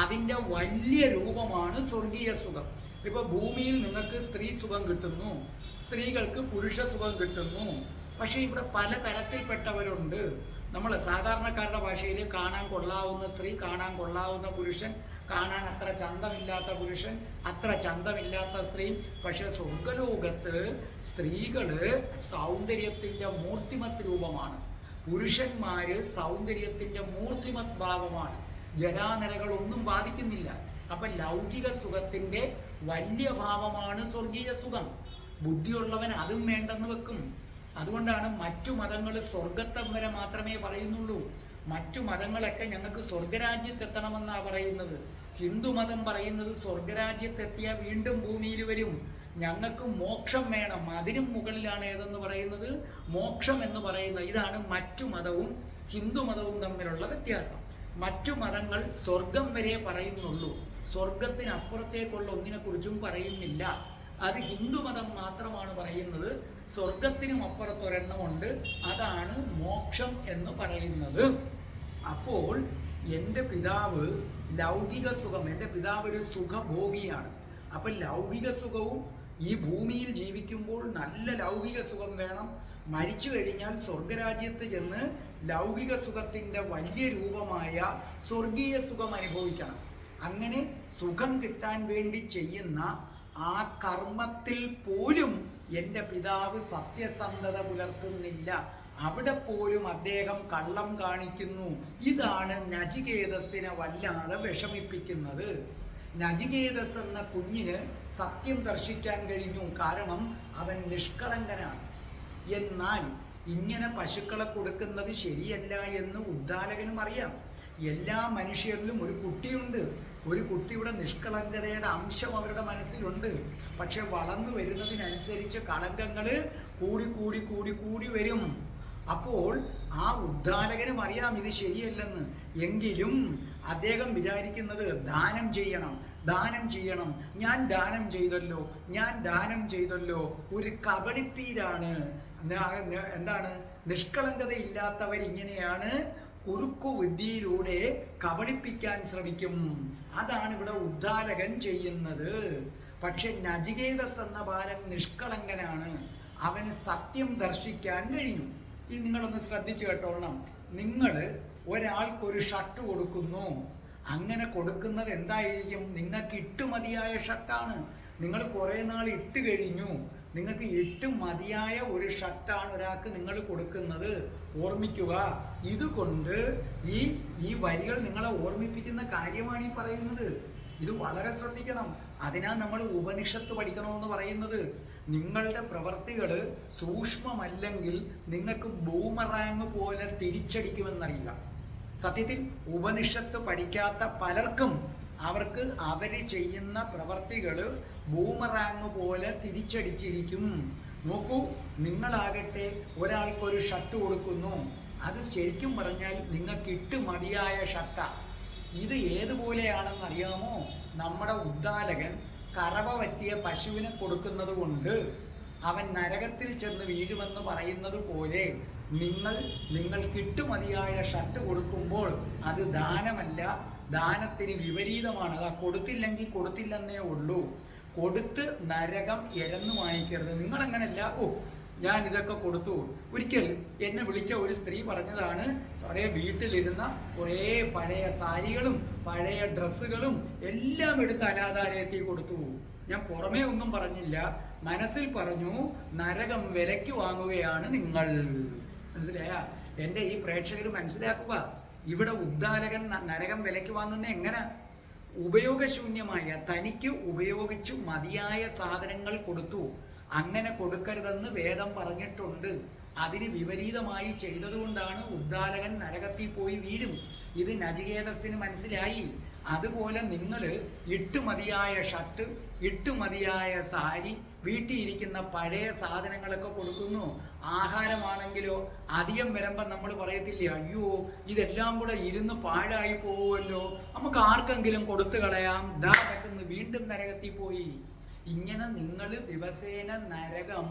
അതിൻ്റെ വലിയ രൂപമാണ് സ്വർഗീയ സുഖം. ഇപ്പൊ ഭൂമിയിൽ നിങ്ങൾക്ക് സ്ത്രീ സുഖം കിട്ടുന്നു, സ്ത്രീകൾക്ക് പുരുഷ സുഖം കിട്ടുന്നു. പക്ഷെ ഇവിടെ പല തരത്തിൽപ്പെട്ടവരുണ്ട്. നമ്മൾ സാധാരണക്കാരുടെ ഭാഷയിൽ കാണാൻ കൊള്ളാവുന്ന സ്ത്രീ, കാണാൻ കൊള്ളാവുന്ന പുരുഷൻ, കാണാൻ അത്ര ചന്തമില്ലാത്ത പുരുഷൻ, അത്ര ചന്തമില്ലാത്ത സ്ത്രീ. പക്ഷെ സ്വർഗലോകത്ത് സ്ത്രീകള് സൗന്ദര്യത്തിന്റെ മൂർത്തിമത് രൂപമാണ്, പുരുഷന്മാര് സൗന്ദര്യത്തിന്റെ മൂർത്തിമത് ഭാവമാണ്. ജരാനരകളൊന്നും ബാധിക്കുന്നില്ല. അപ്പൊ ലൗകിക സുഖത്തിന്റെ വലിയ ഭാവമാണ് സ്വർഗീയ സുഖം. ബുദ്ധിയുള്ളവൻ അതും വേണ്ടെന്ന് വെക്കും. അതുകൊണ്ടാണ് മറ്റു മതങ്ങൾ സ്വർഗത്തം വരെ മാത്രമേ പറയുന്നുള്ളൂ. മറ്റു മതങ്ങളൊക്കെ ഞങ്ങൾക്ക് സ്വർഗരാജ്യത്തെത്തണമെന്നാണ് പറയുന്നത്. ഹിന്ദു മതം പറയുന്നത് സ്വർഗരാജ്യത്തെത്തിയാൽ വീണ്ടും ഭൂമിയിൽ വരും, ഞങ്ങൾക്ക് മോക്ഷം വേണം. അതിനും മുകളിലാണ് ഏതെന്ന് പറയുന്നത്, മോക്ഷം എന്ന് പറയുന്നത്. ഇതാണ് മറ്റു മതവും ഹിന്ദു മതവും തമ്മിലുള്ള വ്യത്യാസം. മറ്റു മതങ്ങൾ സ്വർഗം വരെ പറയുന്നുള്ളൂ, സ്വർഗത്തിനപ്പുറത്തേക്കുള്ള ഒന്നിനെക്കുറിച്ചും പറയുന്നില്ല. അത് ഹിന്ദുമതം മാത്രമാണ് പറയുന്നത്. സ്വർഗത്തിനും അപ്പുറത്തൊരെണ്ണമുണ്ട്, അതാണ് മോക്ഷം എന്ന് പറയുന്നത്. അപ്പോൾ എൻ്റെ പിതാവ് ലൗകിക സുഖം, എൻ്റെ പിതാവ് ഒരു സുഖഭോഗിയാണ്. അപ്പം ലൗകിക സുഖവും ഈ ഭൂമിയിൽ ജീവിക്കുമ്പോൾ നല്ല ലൗകിക സുഖം വേണം. മരിച്ചു കഴിഞ്ഞാൽ സ്വർഗരാജ്യത്ത് ചെന്ന് ലൗകിക സുഖത്തിൻ്റെ വലിയ രൂപമായ സ്വർഗീയ സുഖം അനുഭവിക്കണം. അങ്ങനെ സുഖം കിട്ടാൻ വേണ്ടി ചെയ്യുന്ന ആ കർമ്മത്തിൽ പോലും എൻ്റെ പിതാവ് സത്യസന്ധത പുലർത്തുന്നില്ല. അവിടെ പോലും അദ്ദേഹം കള്ളം കാണിക്കുന്നു. ഇതാണ് നചികേതസിനെ വല്ലാതെ വിഷമിപ്പിക്കുന്നത്. നചികേതസ് എന്ന കുഞ്ഞിന് സത്യം ദർശിക്കാൻ കഴിഞ്ഞു, കാരണം അവൻ നിഷ്കളങ്കനാണ്. എന്നാൽ ഇങ്ങനെ പശുക്കളെ കൊടുക്കുന്നത് ശരിയല്ല എന്ന് ഉദ്ദാലകനും അറിയാം. എല്ലാ മനുഷ്യരിലും ഒരു കുട്ടിയുണ്ട്, ഒരു കുട്ടിയുടെ നിഷ്കളങ്കതയുടെ അംശം അവരുടെ മനസ്സിലുണ്ട്. പക്ഷെ വളർന്നു വരുന്നതിനനുസരിച്ച് കളങ്കങ്ങൾ കൂടി കൂടി കൂടി കൂടി വരും. അപ്പോൾ ആ ഉദ്ദാലകനും അറിയാം ഇത് ശരിയല്ലെന്ന്. എങ്കിലും അദ്ദേഹം വിചാരിക്കുന്നത് ദാനം ചെയ്യണം, ദാനം ചെയ്യണം, ഞാൻ ദാനം ചെയ്തല്ലോ, ഞാൻ ദാനം ചെയ്തല്ലോ. ഒരു കബളിപ്പീരാണ്. എന്താണ്? നിഷ്കളങ്കതയില്ലാത്തവരിങ്ങനെയാണ് കുറുക്കു ബുദ്ധിയിലൂടെ കബളിപ്പിക്കാൻ ശ്രമിക്കും. അതാണ് ഇവിടെ ഉദ്ദാലകൻ ചെയ്യുന്നത്. പക്ഷെ നചികേതസ് എന്ന ബാലൻ നിഷ്കളങ്കനാണ്. അവന് സത്യം ദർശിക്കാൻ കഴിഞ്ഞു. ഇത് നിങ്ങളൊന്ന് ശ്രദ്ധിച്ചു കേട്ടോളണം. നിങ്ങൾ ഒരാൾക്കൊരു ഷർട്ട് കൊടുക്കുന്നു. അങ്ങനെ കൊടുക്കുന്നത് എന്തായിരിക്കും? നിങ്ങൾക്ക് ഇട്ടുമതിയായ ഷർട്ടാണ്. നിങ്ങൾ കുറേ നാൾ ഇട്ട് കഴിഞ്ഞു. നിങ്ങൾക്ക് ഇട്ട് മതിയായ ഒരു ഷർട്ടാണ് ഒരാൾക്ക് നിങ്ങൾ കൊടുക്കുന്നത്. ഓർമ്മിക്കുക. ഇതുകൊണ്ട് ഈ വരികൾ നിങ്ങളെ ഓർമ്മിപ്പിക്കുന്ന കാര്യമാണ് ഈ പറയുന്നത്. ഇത് വളരെ ശ്രദ്ധിക്കണം. അതിനാ നമ്മൾ ഉപനിഷത്ത് പഠിക്കണമെന്ന് പറയുന്നത്. നിങ്ങളുടെ പ്രവർത്തികൾ സൂക്ഷ്മമല്ലെങ്കിൽ നിങ്ങൾക്ക് ബൂമറാങ് പോലെ തിരിച്ചടിക്കുമെന്നറിയുക. സത്യത്തിൽ ഉപനിഷത്ത് പഠിക്കാത്ത പലർക്കും അവർക്ക് അവർ ചെയ്യുന്ന പ്രവർത്തികൾ ബൂമറാങ് പോലെ തിരിച്ചടിച്ചിരിക്കും. നോക്കൂ, നിങ്ങളാകട്ടെ ഒരാൾക്കൊരു ഷർട്ട് കൊടുക്കുന്നു. അത് ശരിക്കും പറഞ്ഞാൽ നിങ്ങൾക്ക് ഇട്ട് മതിയായ ഷർട്ടാണ്. ഇത് ഏതുപോലെയാണെന്നറിയാമോ? നമ്മുടെ ഉദ്ദാലകൻ കറവ പറ്റിയ പശുവിനെ കൊടുക്കുന്നത് കൊണ്ട് അവൻ നരകത്തിൽ ചെന്ന് വീഴുമെന്ന് പറയുന്നത് പോലെ നിങ്ങൾക്ക് ഇട്ടുമതിയായ ഷർട്ട് കൊടുക്കുമ്പോൾ അത് ദാനമല്ല, ദാനത്തിന് വിപരീതമാണ്. അതാ കൊടുത്തില്ലെങ്കിൽ കൊടുത്തില്ലെന്നേ ഉള്ളൂ. കൊടുത്ത് നരകം എരന്നു വാങ്ങിക്കരുത്. നിങ്ങളങ്ങനല്ല, ഞാൻ ഇതൊക്കെ കൊടുത്തു. ഒരിക്കൽ എന്നെ വിളിച്ച ഒരു സ്ത്രീ പറഞ്ഞതാണ്, കുറേ വീട്ടിലിരുന്ന കുറേ പഴയ സാരികളും പഴയ ഡ്രസ്സുകളും എല്ലാം എടുത്ത് അനാഥാലയത്തിൽ കൊടുത്തു. ഞാൻ പുറമേ ഒന്നും പറഞ്ഞില്ല, മനസ്സിൽ പറഞ്ഞു, നരകം വിലയ്ക്ക് വാങ്ങുകയാണ് നിങ്ങൾ. മനസ്സിലായ? എൻ്റെ ഈ പ്രേക്ഷകർ മനസ്സിലാക്കുക, ഇവിടെ ഉദ്ദാലകൻ നരകം വിലയ്ക്ക് വാങ്ങുന്ന എങ്ങനെ? ഉപയോഗശൂന്യമായ, തനിക്ക് ഉപയോഗിച്ചു മതിയായ സാധനങ്ങൾ കൊടുത്തു. അങ്ങനെ കൊടുക്കരുതെന്ന് വേദം പറഞ്ഞിട്ടുണ്ട്. അതിന് വിപരീതമായി ചെയ്തതുകൊണ്ടാണ് ഉദ്ദാലകൻ നരകത്തിൽ പോയി വീഴും. ഇത് നചികേതസിന് മനസ്സിലായി. അതുപോലെ നിങ്ങൾ ഇട്ടുമതിയായ ഷർട്ട്, ഇട്ടുമതിയായ സാരി, വീട്ടിലിരിക്കുന്ന പഴയ സാധനങ്ങളൊക്കെ കൊടുക്കുന്നു. ആഹാരമാണെങ്കിലോ അധികം വരുമ്പം നമ്മൾ പറയത്തില്ലേ, അയ്യോ ഇതെല്ലാം കൂടെ ഇരുന്ന് പാഴായി പോവുമല്ലോ, നമുക്ക് ആർക്കെങ്കിലും കൊടുത്തു കളയാം, ദാ പറ്റുന്നു വീണ്ടും നരകത്തിൽ പോയി. ഇങ്ങനെ നിങ്ങൾ ദിവസേന നരകം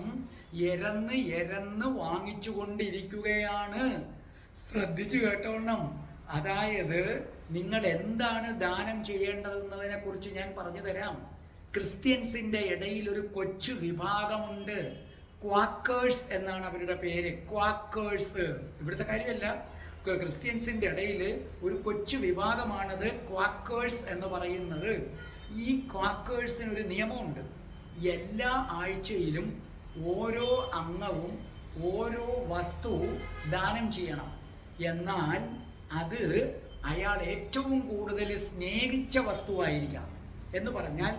എരന്ന് വാങ്ങിച്ചു കൊണ്ടിരിക്കുകയാണ്. ശ്രദ്ധിച്ചു കേട്ടോണം. അതായത് നിങ്ങൾ എന്താണ് ദാനം ചെയ്യേണ്ടതെന്നതിനെ കുറിച്ച് ഞാൻ പറഞ്ഞു തരാം. ക്രിസ്ത്യൻസിന്റെ ഇടയിൽ ഒരു കൊച്ചു വിഭാഗമുണ്ട്. ക്വാക്കേഴ്സ് എന്നാണ് അവരുടെ പേര്. ക്വാക്കേഴ്സ് ഇവിടുത്തെ കാര്യമല്ല. ക്രിസ്ത്യൻസിന്റെ ഇടയിൽ ഒരു കൊച്ചു വിഭാഗമാണത് ക്വാക്കേഴ്സ് എന്ന് പറയുന്നത്. ഈ ക്വാക്കേഴ്സിന് ഒരു നിയമമുണ്ട്. എല്ലാ ആഴ്ചയിലും ഓരോ അംഗവും ഓരോ വസ്തുവും ദാനം ചെയ്യണം. എന്നാൽ അത് അയാൾ ഏറ്റവും കൂടുതൽ സ്നേഹിച്ച വസ്തുവായിരിക്കണം. എന്ന് പറഞ്ഞാൽ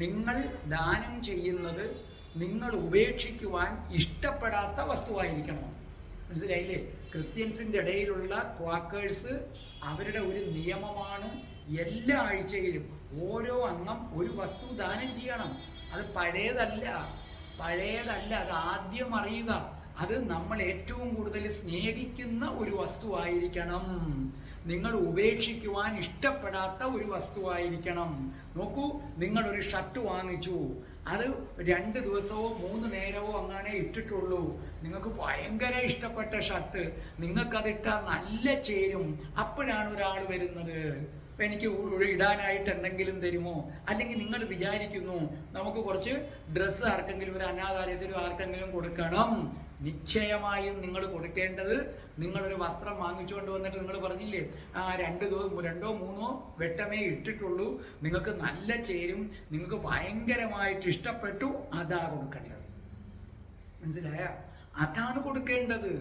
നിങ്ങൾ ദാനം ചെയ്യുന്നത് നിങ്ങൾ ഉപേക്ഷിക്കുവാൻ ഇഷ്ടപ്പെടാത്ത വസ്തുവായിരിക്കണം. മനസ്സിലായില്ലേ? ക്രിസ്ത്യൻസിൻ്റെ ഇടയിലുള്ള ക്വാക്കേഴ്സ് അവരുടെ ഒരു നിയമമാണ്. എല്ലാ ആഴ്ചയിലും ഓരോ അംഗം ഒരു വസ്തു ദാനം ചെയ്യണം. അത് പഴയതല്ല, അത് ആദ്യം അറിയുക. അത് നമ്മൾ ഏറ്റവും കൂടുതൽ സ്നേഹിക്കുന്ന ഒരു വസ്തുവായിരിക്കണം. നിങ്ങൾ ഉപേക്ഷിക്കുവാൻ ഇഷ്ടപ്പെടാത്ത ഒരു വസ്തുവായിരിക്കണം. നോക്കൂ, നിങ്ങളൊരു ഷർട്ട് വാങ്ങിച്ചു, അത് 2 ദിവസമോ 3 നേരമോ അങ്ങനെ ഇട്ടിട്ടുള്ളൂ. നിങ്ങൾക്ക് ഭയങ്കര ഇഷ്ടപ്പെട്ട ഷർട്ട്, നിങ്ങൾക്കതിട്ടാൽ നല്ല ചേരും. അപ്പോഴാണ് ഒരാൾ വരുന്നത്, എനിക്ക് ഇടാനായിട്ട് എന്തെങ്കിലും തരുമോ? അല്ലെങ്കിൽ നിങ്ങൾ വിചാരിക്കുന്നു നമുക്ക് കുറച്ച് ഡ്രസ്സ് ആർക്കെങ്കിലും, ഒരു അനാഥാലയത്തിലും ആർക്കെങ്കിലും കൊടുക്കണം. നിശ്ചയമായും നിങ്ങൾ കൊടുക്കേണ്ടത്, നിങ്ങളൊരു വസ്ത്രം വാങ്ങിച്ചുകൊണ്ട് വന്നിട്ട് നിങ്ങൾ പറഞ്ഞില്ലേ, 2 3 വെട്ടമേ ഇട്ടിട്ടുള്ളൂ, നിങ്ങൾക്ക് നല്ല ചേരും, നിങ്ങൾക്ക് ഭയങ്കരമായിട്ട് ഇഷ്ടപ്പെട്ടു, അതാ കൊടുക്കേണ്ടത്. മനസ്സിലായ? അതാണ് കൊടുക്കേണ്ടത്.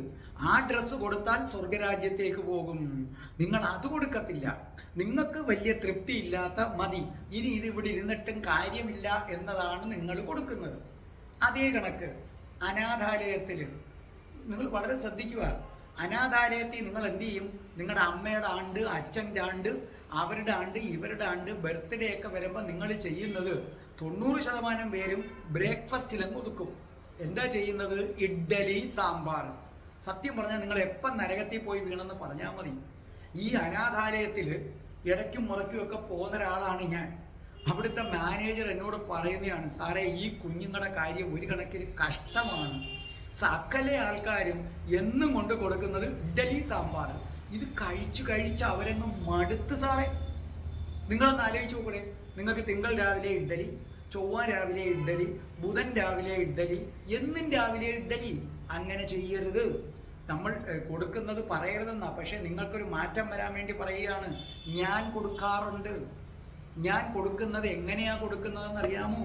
ആ ഡ്രസ്സ് കൊടുത്താൽ സ്വർഗരാജ്യത്തേക്ക് പോകും. നിങ്ങൾ അത് കൊടുക്കത്തില്ല. നിങ്ങൾക്ക് വലിയ തൃപ്തി ഇല്ലാത്ത മതി, ഇനി ഇത് ഇവിടെ ഇരുന്നിട്ടും കാര്യമില്ല എന്നതാണ് നിങ്ങൾ കൊടുക്കുന്നത്. അതേ കണക്ക് അനാഥാലയത്തിൽ നിങ്ങൾ വളരെ ശ്രദ്ധിക്കുക. അനാഥാലയത്തിൽ നിങ്ങൾ എന്ത് ചെയ്യും? നിങ്ങളുടെ അമ്മയുടെ ആണ്ട്, അച്ഛൻ്റെ ആണ്ട്, അവരുടെ ആണ്ട്, ഇവരുടെ ആണ്ട്, ബർത്ത്ഡേ ഒക്കെ വരുമ്പോൾ നിങ്ങൾ ചെയ്യുന്നത് 90% പേരും ബ്രേക്ക്ഫാസ്റ്റിലും ഒതുക്കും. എന്താ ചെയ്യുന്നത്? ഇഡ്ഡലി സാമ്പാർ. സത്യം പറഞ്ഞാൽ നിങ്ങൾ എപ്പം നരകത്തിൽ പോയി വീണെന്ന് പറഞ്ഞാൽ മതി. ഈ അനാഥാലയത്തിൽ ഇടയ്ക്കും മുറയ്ക്കും ഒക്കെ പോകുന്ന ഒരാളാണ് ഞാൻ. അവിടുത്തെ മാനേജർ എന്നോട് പറയുന്നതാണ്, സാറേ ഈ കുഞ്ഞുങ്ങളുടെ കാര്യം ഒരു കണക്കിന് കഷ്ടമാണ്. സകല ആൾക്കാരും എന്നും കൊണ്ട് കൊടുക്കുന്നത് ഇഡ്ഡലി സാമ്പാർ. ഇത് കഴിച്ച് അവരങ്ങ് മടുത്ത് സാറേ. നിങ്ങളൊന്ന് ആലോചിച്ച് നോക്കണേ. നിങ്ങൾക്ക് തിങ്കൾ രാവിലെ ഇഡ്ഡലി, ചൊവ്വ രാവിലെ ഇഡ്ഡലി, ബുധൻ രാവിലെ ഇഡ്ഡലി, എന്നും രാവിലെ ഇഡ്ഡലി. അങ്ങനെ ചെയ്യരുത്. നമ്മൾ കൊടുക്കുന്നത് പറയരുതെന്നാ. പക്ഷെ നിങ്ങൾക്കൊരു മാറ്റം വരാൻ വേണ്ടി പറയുകയാണ്. ഞാൻ കൊടുക്കാറുണ്ട്. ഞാൻ കൊടുക്കുന്നത് എങ്ങനെയാ കൊടുക്കുന്നതെന്ന് അറിയാമോ?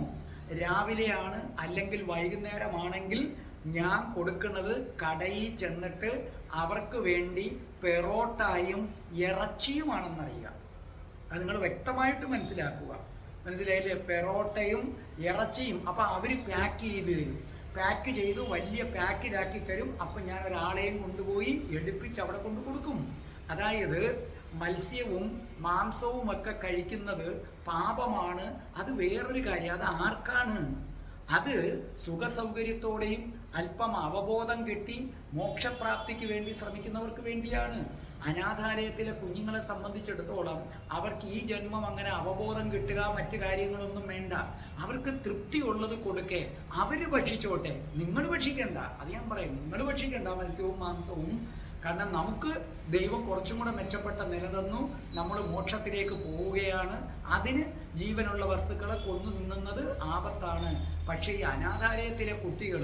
രാവിലെയാണ് അല്ലെങ്കിൽ വൈകുന്നേരമാണെങ്കിൽ ഞാൻ കൊടുക്കുന്നത് കടയിൽ ചെന്നിട്ട് അവർക്ക് വേണ്ടി പെറോട്ടായും ഇറച്ചിയുമാണെന്നറിയുക. അത് നിങ്ങൾ വ്യക്തമായിട്ട് മനസ്സിലാക്കുക. മനസ്സിലായില്ലേ? പെറോട്ടയും ഇറച്ചിയും. അപ്പം അവർ പാക്ക് ചെയ്ത് തരും. പാക്ക് ചെയ്ത് വലിയ പാക്കിലാക്കി തരും. അപ്പം ഞാൻ ഒരാളെയും കൊണ്ടുപോയി എടുപ്പിച്ച് അവിടെ കൊണ്ട് കൊടുക്കും. അതായത് മത്സ്യവും മാംസവും ഒക്കെ കഴിക്കുന്നത് പാപമാണ്. അത് വേറൊരു കാര്യം. അത് ആർക്കാണ്? അത് സുഖസൗകര്യത്തോടെയും അല്പം അവബോധം കിട്ടി മോക്ഷപ്രാപ്തിക്ക് വേണ്ടി ശ്രമിക്കുന്നവർക്ക് വേണ്ടിയാണ്. അനാഥാലയത്തിലെ കുഞ്ഞുങ്ങളെ സംബന്ധിച്ചിടത്തോളം അവർക്ക് ഈ ജന്മം അങ്ങനെ അവബോധം കിട്ടുക മറ്റു കാര്യങ്ങളൊന്നും വേണ്ട. അവർക്ക് തൃപ്തി ഉള്ളത് കൊടുക്കേ. അവര് ഭക്ഷിച്ചോട്ടെ, നിങ്ങൾ ഭക്ഷിക്കണ്ട. അത് ഞാൻ പറയാം, നിങ്ങൾ ഭക്ഷിക്കണ്ട മത്സ്യവും മാംസവും. കാരണം നമുക്ക് ദൈവം കുറച്ചും കൂടെ മെച്ചപ്പെട്ട നില തന്നു. നമ്മൾ മോക്ഷത്തിലേക്ക് പോവുകയാണ്. അതിന് ജീവനുള്ള വസ്തുക്കളെ കൊന്നു നിന്നുന്നത് ആപത്താണ്. പക്ഷേ ഈ അനാഥാലയത്തിലെ കുട്ടികൾ,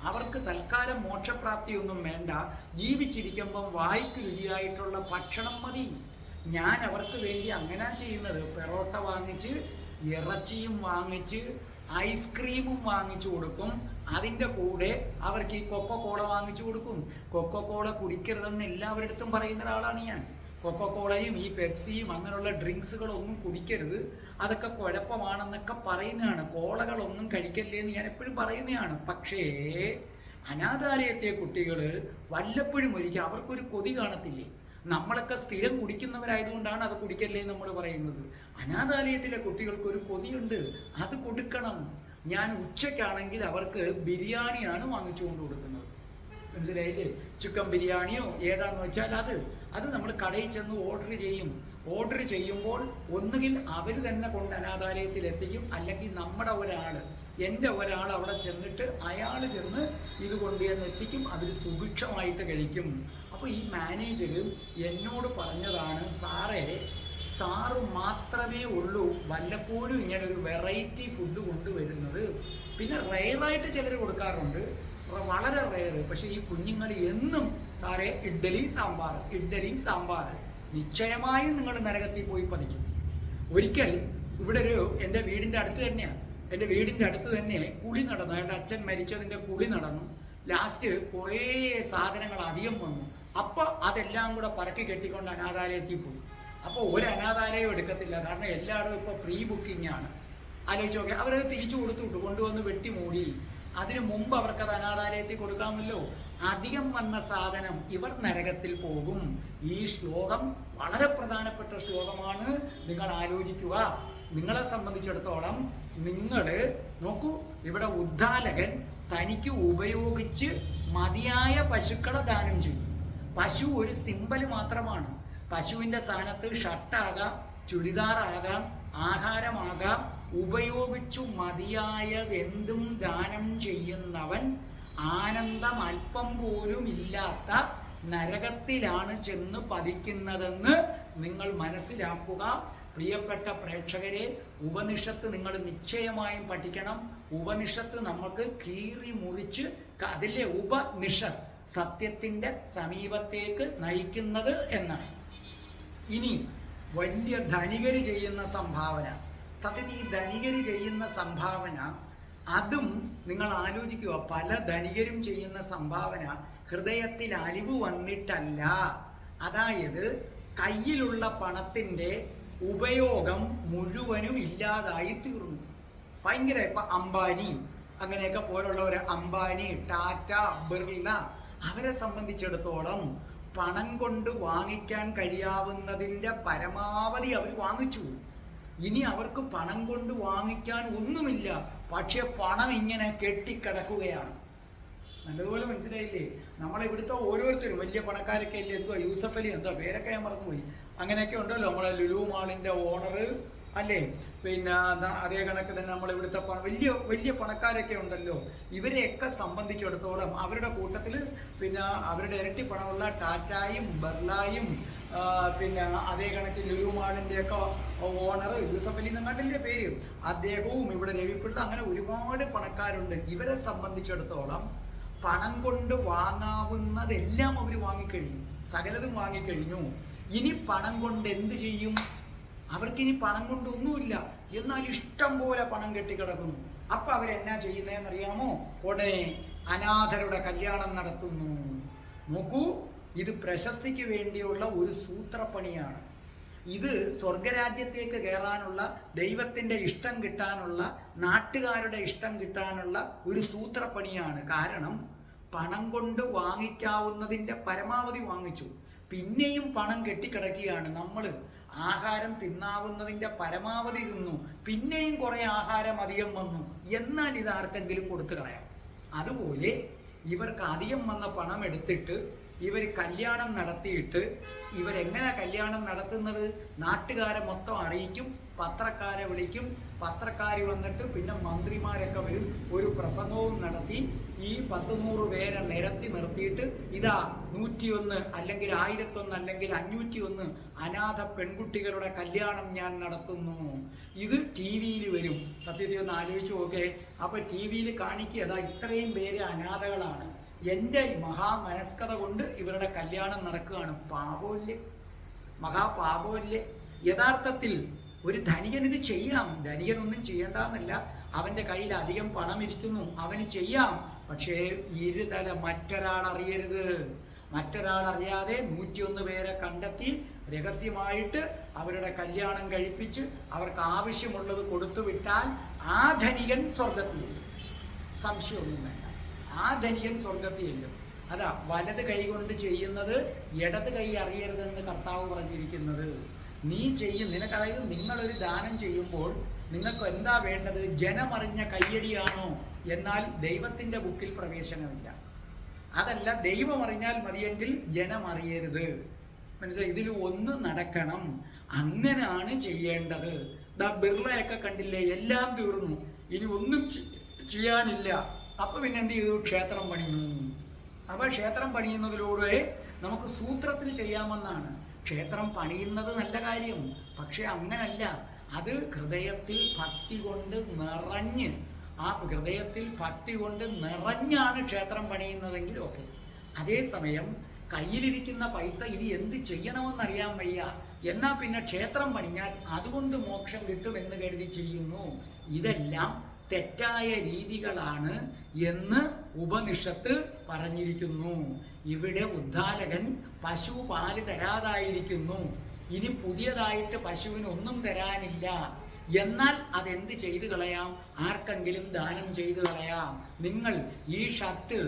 അവർക്ക് തൽക്കാലം മോക്ഷപ്രാപ്തിയൊന്നും വേണ്ട. ജീവിച്ചിരിക്കുമ്പം വായിക്ക് രുചിയായിട്ടുള്ള ഭക്ഷണം മതി. ഞാൻ അവർക്ക് വേണ്ടി അങ്ങനെ ചെയ്യുന്നത്. പെറോട്ട വാങ്ങിച്ച്, ഇറച്ചിയും വാങ്ങിച്ച്, ഐസ്ക്രീമും വാങ്ങിച്ചു കൊടുക്കും. അതിൻ്റെ കൂടെ അവർക്ക് ഈ കൊക്കോകോള വാങ്ങിച്ചു കൊടുക്കും. കൊക്കോകോള കുടിക്കരുതെന്ന് എല്ലാവരുടെ അടുത്തും പറയുന്ന ഒരാളാണ് ഞാൻ. കൊക്കോകോളയും ഈ പെപ്സിയും അങ്ങനെയുള്ള ഡ്രിങ്ക്സുകളൊന്നും കുടിക്കരുത്, അതൊക്കെ കുഴപ്പമാണെന്നൊക്കെ പറയുന്നതാണ്. കോളകളൊന്നും കഴിക്കല്ലേ എന്ന് ഞാൻ എപ്പോഴും പറയുന്നതാണ്. പക്ഷേ അനാഥാലയത്തെ കുട്ടികൾ വല്ലപ്പോഴും ഒരിക്കൽ അവർക്കൊരു കൊതി കാണത്തില്ലേ? നമ്മളൊക്കെ സ്ഥിരം കുടിക്കുന്നവരായതുകൊണ്ടാണ് അത് കുടിക്കല്ലേ നമ്മൾ പറയുന്നത്. അനാഥാലയത്തിലെ കുട്ടികൾക്കൊരു കൊതിയുണ്ട്, അത് കൊടുക്കണം. ഞാൻ ഉച്ചയ്ക്കാണെങ്കിൽ അവർക്ക് ബിരിയാണിയാണ് വാങ്ങിച്ചുകൊണ്ട് കൊടുക്കുന്നത്. മനസ്സിലായില്ലേ? ചിക്കൻ ബിരിയാണിയോ ഏതാന്ന് വെച്ചാൽ അത് നമ്മൾ കടയിൽ ചെന്ന് ഓർഡർ ചെയ്യും. ഓർഡർ ചെയ്യുമ്പോൾ ഒന്നുകിൽ അവർ തന്നെ കൊണ്ട് അനാഥാലയത്തിൽ എത്തിക്കും, അല്ലെങ്കിൽ നമ്മുടെ എൻ്റെ ഒരാൾ അവിടെ ചെന്നിട്ട് അയാൾ ചെന്ന് ഇത് കൊണ്ടുവന്ന് എത്തിക്കും. അതിൽ സുഭിക്ഷമായിട്ട് കഴിക്കും. അപ്പോൾ ഈ മാനേജർ എന്നോട് പറഞ്ഞതാണ്, സാറ് മാത്രമേ ഉള്ളൂ വല്ലപ്പോഴും ഇങ്ങനെ ഒരു വെറൈറ്റി ഫുഡ് കൊണ്ടുവരുന്നത്. പിന്നെ റെയറായിട്ട് ചിലർ കൊടുക്കാറുണ്ട്, വളരെ റെയർ. പക്ഷെ ഈ കുഞ്ഞുങ്ങൾ എന്നും സാറേ ഇഡ്ഡലി സാമ്പാർ നിശ്ചയമായും നിങ്ങൾ നരകത്തിൽ പോയി പതിക്കും. ഒരിക്കൽ ഇവിടെ എൻ്റെ വീടിൻ്റെ അടുത്ത് തന്നെ കുളി നടന്നു. അയാളുടെ അച്ഛൻ മരിച്ചതിൻ്റെ കുളി നടന്നു. ലാസ്റ്റ് കുറേ സാധനങ്ങൾ അധികം വന്നു. അപ്പോൾ അതെല്ലാം കൂടെ പറക്കി കെട്ടിക്കൊണ്ട് അനാഥാലയത്തിൽ പോയി. അപ്പോൾ ഒരു അനാഥാലയം എടുക്കത്തില്ല, കാരണം എല്ലായിടും ഇപ്പോൾ പ്രീ ബുക്കിംഗ് ആണ്. ആലോചിച്ച് നോക്കി, അവരത് തിരിച്ചു കൊടുത്തുവിട്ടു, കൊണ്ടുവന്ന് വെട്ടി മൂടി. അതിനു മുമ്പ് അവർക്കത് അനാഥാലയത്തിൽ കൊടുക്കാമല്ലോ. അധികം വന്ന സാധനം ഇവർ നരകത്തിൽ പോകും. ഈ ശ്ലോകം വളരെ പ്രധാനപ്പെട്ട ശ്ലോകമാണ്. നിങ്ങൾ ആലോചിക്കുക. നിങ്ങളെ സംബന്ധിച്ചിടത്തോളം നിങ്ങൾ നോക്കൂ, ഇവിടെ ഉദ്ധാലകൻ തനിക്ക് ഉപയോഗിച്ച് മതിയായ പശുക്കളെ ദാനം ചെയ്യും. പശു ഒരു സിമ്പൽ മാത്രമാണ്. പശുവിൻ്റെ സ്ഥാനത്ത് ഷർട്ടാകാം, ചുരിദാറാകാം, ആഹാരമാകാം. ഉപയോഗിച്ചു മതിയായതെന്തും ദാനം ചെയ്യുന്നവൻ ആനന്ദം അല്പം പോലും ഇല്ലാത്ത നരകത്തിലാണ് ചെന്ന് പതിക്കുന്നതെന്ന് നിങ്ങൾ മനസ്സിലാക്കുക. പ്രിയപ്പെട്ട പ്രേക്ഷകരെ, ഉപനിഷത്ത് നിങ്ങൾ നിശ്ചയമായും പഠിക്കണം. ഉപനിഷത്ത് നമുക്ക് കീറി മുറിച്ച്, അതിലെ ഉപനിഷത്ത് സത്യത്തിൻ്റെ സമീപത്തേക്ക് നയിക്കുന്നത് എന്നാണ്. ഇനി വലിയ ധനികര് ചെയ്യുന്ന സംഭാവന, സത്യത്തിൽ ഈ ധനികര് ചെയ്യുന്ന സംഭാവന, അതും നിങ്ങൾ ആലോചിക്കുക. പല ധനികരും ചെയ്യുന്ന സംഭാവന ഹൃദയത്തിൽ അലിവ് വന്നിട്ടല്ല. അതായത് കയ്യിലുള്ള പണത്തിൻ്റെ ഉപയോഗം മുഴുവനും ഇല്ലാതായി തീർന്നു. ഭയങ്കര ഇപ്പം അംബാനി അങ്ങനെയൊക്കെ പോലുള്ളവർ, അംബാനി, ടാറ്റ, ബിർള, അവരെ സംബന്ധിച്ചിടത്തോളം പണം കൊണ്ട് വാങ്ങിക്കാൻ കഴിയാവുന്നതിൻ്റെ പരമാവധി അവർ വാങ്ങിച്ചു. ഇനി അവർക്ക് പണം കൊണ്ട് വാങ്ങിക്കാൻ ഒന്നുമില്ല. പക്ഷെ പണം ഇങ്ങനെ കെട്ടിക്കിടക്കുകയാണ്. നല്ലതുപോലെ മനസ്സിലായില്ലേ? നമ്മളെ ഇവിടുത്തെ ഓരോരുത്തരും വലിയ പണക്കാരൊക്കെ അല്ലേ, എന്തോ യൂസഫ് അലി എന്തോ പേരൊക്കെ ഞാൻ മറന്നുപോയി, അങ്ങനെയൊക്കെ ഉണ്ടല്ലോ നമ്മളെ ലുലു മാളിൻ്റെ ഓണർ അല്ലേ, പിന്നെ അതേ കണക്ക് തന്നെ നമ്മളിവിടുത്തെ വലിയ വലിയ പണക്കാരൊക്കെ ഉണ്ടല്ലോ. ഇവരെയൊക്കെ സംബന്ധിച്ചിടത്തോളം അവരുടെ കൂട്ടത്തിൽ പിന്നെ അവരുടെ ഇരട്ടി പണമുള്ള ടാറ്റായും ബർലായും പിന്നെ അതേ കണക്ക് ലുലു മാളിൻ്റെയൊക്കെ ഓണർ യൂസഫ് അലി എന്നങ്ങാണ്ടിൻ്റെ പേര്, അദ്ദേഹവും ഇവിടെ രവിപിള്ള, അങ്ങനെ ഒരുപാട് പണക്കാരുണ്ട്. ഇവരെ സംബന്ധിച്ചിടത്തോളം പണം കൊണ്ട് വാങ്ങാവുന്നതെല്ലാം അവർ വാങ്ങിക്കഴിഞ്ഞു, സകലതും വാങ്ങിക്കഴിഞ്ഞു. ഇനി പണം കൊണ്ട് എന്ത് ചെയ്യും? അവർക്കിനി പണം കൊണ്ടൊന്നുമില്ല, എന്നാൽ ഇഷ്ടം പോലെ പണം കെട്ടിക്കിടക്കുന്നു. അപ്പൊ അവരെന്നാ ചെയ്യുന്നതെന്നറിയാമോ? ഉടനെ അനാഥരുടെ കല്യാണം നടത്തുന്നു. നോക്കൂ, ഇത് പ്രശസ്തിക്ക് വേണ്ടിയുള്ള ഒരു സൂത്രപ്പണിയാണ്. ഇത് സ്വർഗരാജ്യത്തേക്ക് കയറാനുള്ള, ദൈവത്തിൻ്റെ ഇഷ്ടം കിട്ടാനുള്ള, നാട്ടുകാരുടെ ഇഷ്ടം കിട്ടാനുള്ള ഒരു സൂത്രപ്പണിയാണ്. കാരണം പണം കൊണ്ട് വാങ്ങിക്കാവുന്നതിൻ്റെ പരമാവധി വാങ്ങിച്ചു, പിന്നെയും പണം കെട്ടിക്കിടക്കുകയാണ്. നമ്മൾ ആഹാരം തിന്നാവുന്നതിൻ്റെ പരമാവധി തിന്നു, പിന്നെയും കുറേ ആഹാരം അധികം വന്നു, എന്നാൽ ഇത് ആർക്കെങ്കിലും കൊടുത്തു കളയാം. അതുപോലെ ഇവർക്ക് അധികം വന്ന പണം എടുത്തിട്ട് ഇവർ കല്യാണം നടത്തിയിട്ട്, ഇവരെങ്ങനെ കല്യാണം നടത്തുന്നത്? നാട്ടുകാരെ മൊത്തം അറിയിക്കും, പത്രക്കാരെ വിളിക്കും, പത്രക്കാർ വന്നിട്ട് പിന്നെ മന്ത്രിമാരൊക്കെ വരും, ഒരു പ്രസംഗവും നടത്തി ഈ 100 പേരെ നിരത്തി നിർത്തിയിട്ട് ഇതാ 101 അല്ലെങ്കിൽ 1001 അല്ലെങ്കിൽ 501 അനാഥ പെൺകുട്ടികളുടെ കല്യാണം ഞാൻ നടത്തുന്നു. ഇത് ടി വിയിൽ വരും. സത്യത്തിൽ ഒന്ന് ആലോചിച്ച് നോക്കേ. അപ്പൊ ടി വിയിൽ കാണിക്കുക, അതാ ഇത്രയും പേര് അനാഥകളാണ്, എൻ്റെ മഹാമനസ്കത കൊണ്ട് ഇവരുടെ കല്യാണം നടക്കുകയാണ്. പാപമില്ലേ, മഹാപാപമില്ലേ? യഥാർത്ഥത്തിൽ ഒരു ധനികൻ ഇത് ചെയ്യാം, ധനികനൊന്നും ചെയ്യണ്ടെന്നല്ല, അവൻ്റെ കയ്യിൽ അധികം പണം ഇരിക്കുന്നു, അവന് ചെയ്യാം. പക്ഷേ ഇരുതല മറ്റൊരാൾ അറിയരുത്. മറ്റൊരാൾ അറിയാതെ 101 പേരെ കണ്ടെത്തി രഹസ്യമായിട്ട് അവരുടെ കല്യാണം കഴിപ്പിച്ച് അവർക്ക് ആവശ്യമുള്ളത് കൊടുത്തു വിട്ടാൽ ആ ധനികൻ സ്വർഗത്തിൽ, സംശയമൊന്നും വേണ്ട, ആ ധനികൻ സ്വർഗത്തിലും. അതാ വലത് കൈ കൊണ്ട് ചെയ്യുന്നത് ഇടത് കൈ അറിയരുതെന്ന് കർത്താവ് പറഞ്ഞിരിക്കുന്നത്. നീ ചെയ്യും, നിനക്ക്, അതായത് നിങ്ങളൊരു ദാനം ചെയ്യുമ്പോൾ നിങ്ങൾക്ക് എന്താ വേണ്ടത്? ജനമറിഞ്ഞ കയ്യടിയാണോ? എന്നാൽ ദൈവത്തിൻ്റെ ബുക്കിൽ പ്രവേശനമില്ല. അതല്ല, ദൈവം അറിഞ്ഞാൽ മതിയെങ്കിൽ ജനം അറിയരുത്. മനസ്സിലായി? ഇതിൽ ഒന്ന് നടക്കണം. അങ്ങനെയാണ് ചെയ്യേണ്ടത്. ദാ ബിർളയൊക്കെ കണ്ടില്ലേ, എല്ലാം തീർന്നു, ഇനി ഒന്നും ചെയ്യാനില്ല. അപ്പൊ പിന്നെ എന്ത് ചെയ്തു? ക്ഷേത്രം പണിയുന്നു. അപ്പൊ ക്ഷേത്രം പണിയുന്നതിലൂടെ നമുക്ക് സൂത്രത്തിൽ ചെയ്യാമെന്നാണ്. ക്ഷേത്രം പണിയുന്നത് നല്ല കാര്യം, പക്ഷെ അങ്ങനല്ല. അത് ഹൃദയത്തിൽ ഭക്തി കൊണ്ട് നിറഞ്ഞ്, ആ ഹൃദയത്തിൽ ഭക്തി കൊണ്ട് നിറഞ്ഞാണ് ക്ഷേത്രം പണിയുന്നതെങ്കിലും ഒക്കെ. അതേസമയം കയ്യിലിരിക്കുന്ന പൈസ ഇനി എന്ത് ചെയ്യണമെന്നറിയാൻ വയ്യ, എന്നാൽ പിന്നെ ക്ഷേത്രം പണിഞ്ഞാൽ അതുകൊണ്ട് മോക്ഷം കിട്ടുമെന്ന് കരുതി ചെയ്യുന്നു. ഇതെല്ലാം തെറ്റായ രീതികളാണ് എന്ന് ഉപനിഷത്ത് പറഞ്ഞിരിക്കുന്നു. ഇവിടെ ഉദ്ദാലകൻ പശു പാല് തരാതായിരിക്കുന്നു, ഇനി പുതിയതായിട്ട് പശുവിന് ഒന്നും തരാനില്ല. എന്നാൽ അതെന്ത് ചെയ്തു കളയാം? ആർക്കെങ്കിലും ദാനം ചെയ്തു കളയാം. നിങ്ങൾ ഈ ഷർട്ട്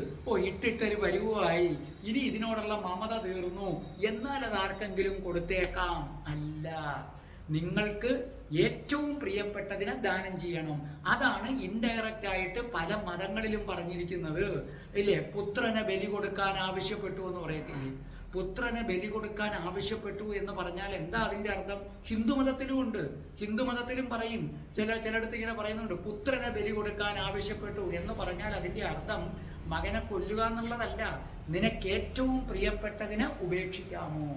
ഇട്ടിട്ടൊരു പരുവമായി, ഇനി ഇതിനോടുള്ള മമത തീർന്നു, എന്നാൽ അത് ആർക്കെങ്കിലും കൊടുത്തേക്കാം. അല്ല, നിങ്ങൾക്ക് ഏറ്റവും പ്രിയപ്പെട്ടതിനെ ദാനം ചെയ്യണം. അതാണ് ഇൻഡയറക്റ്റ് ആയിട്ട് പല മതങ്ങളിലും പറഞ്ഞിരിക്കുന്നത്, ഇല്ലേ? പുത്രനെ ബലി കൊടുക്കാൻ ആവശ്യപ്പെട്ടു എന്ന് പറയത്തില്ലേ? പുത്രനെ ബലി കൊടുക്കാൻ ആവശ്യപ്പെട്ടു എന്ന് പറഞ്ഞാൽ എന്താ അതിൻ്റെ അർത്ഥം? ഹിന്ദുമതത്തിലും ഉണ്ട്, ഹിന്ദുമതത്തിലും പറയും, ചിലയിടത്ത് ഇങ്ങനെ പറയുന്നുണ്ട്, പുത്രനെ ബലി കൊടുക്കാൻ ആവശ്യപ്പെട്ടു എന്ന് പറഞ്ഞാൽ അതിൻ്റെ അർത്ഥം മകനെ കൊല്ലുക എന്നുള്ളതല്ല, നിനക്ക് ഏറ്റവും പ്രിയപ്പെട്ടതിനെ ഉപേക്ഷിക്കാമോ?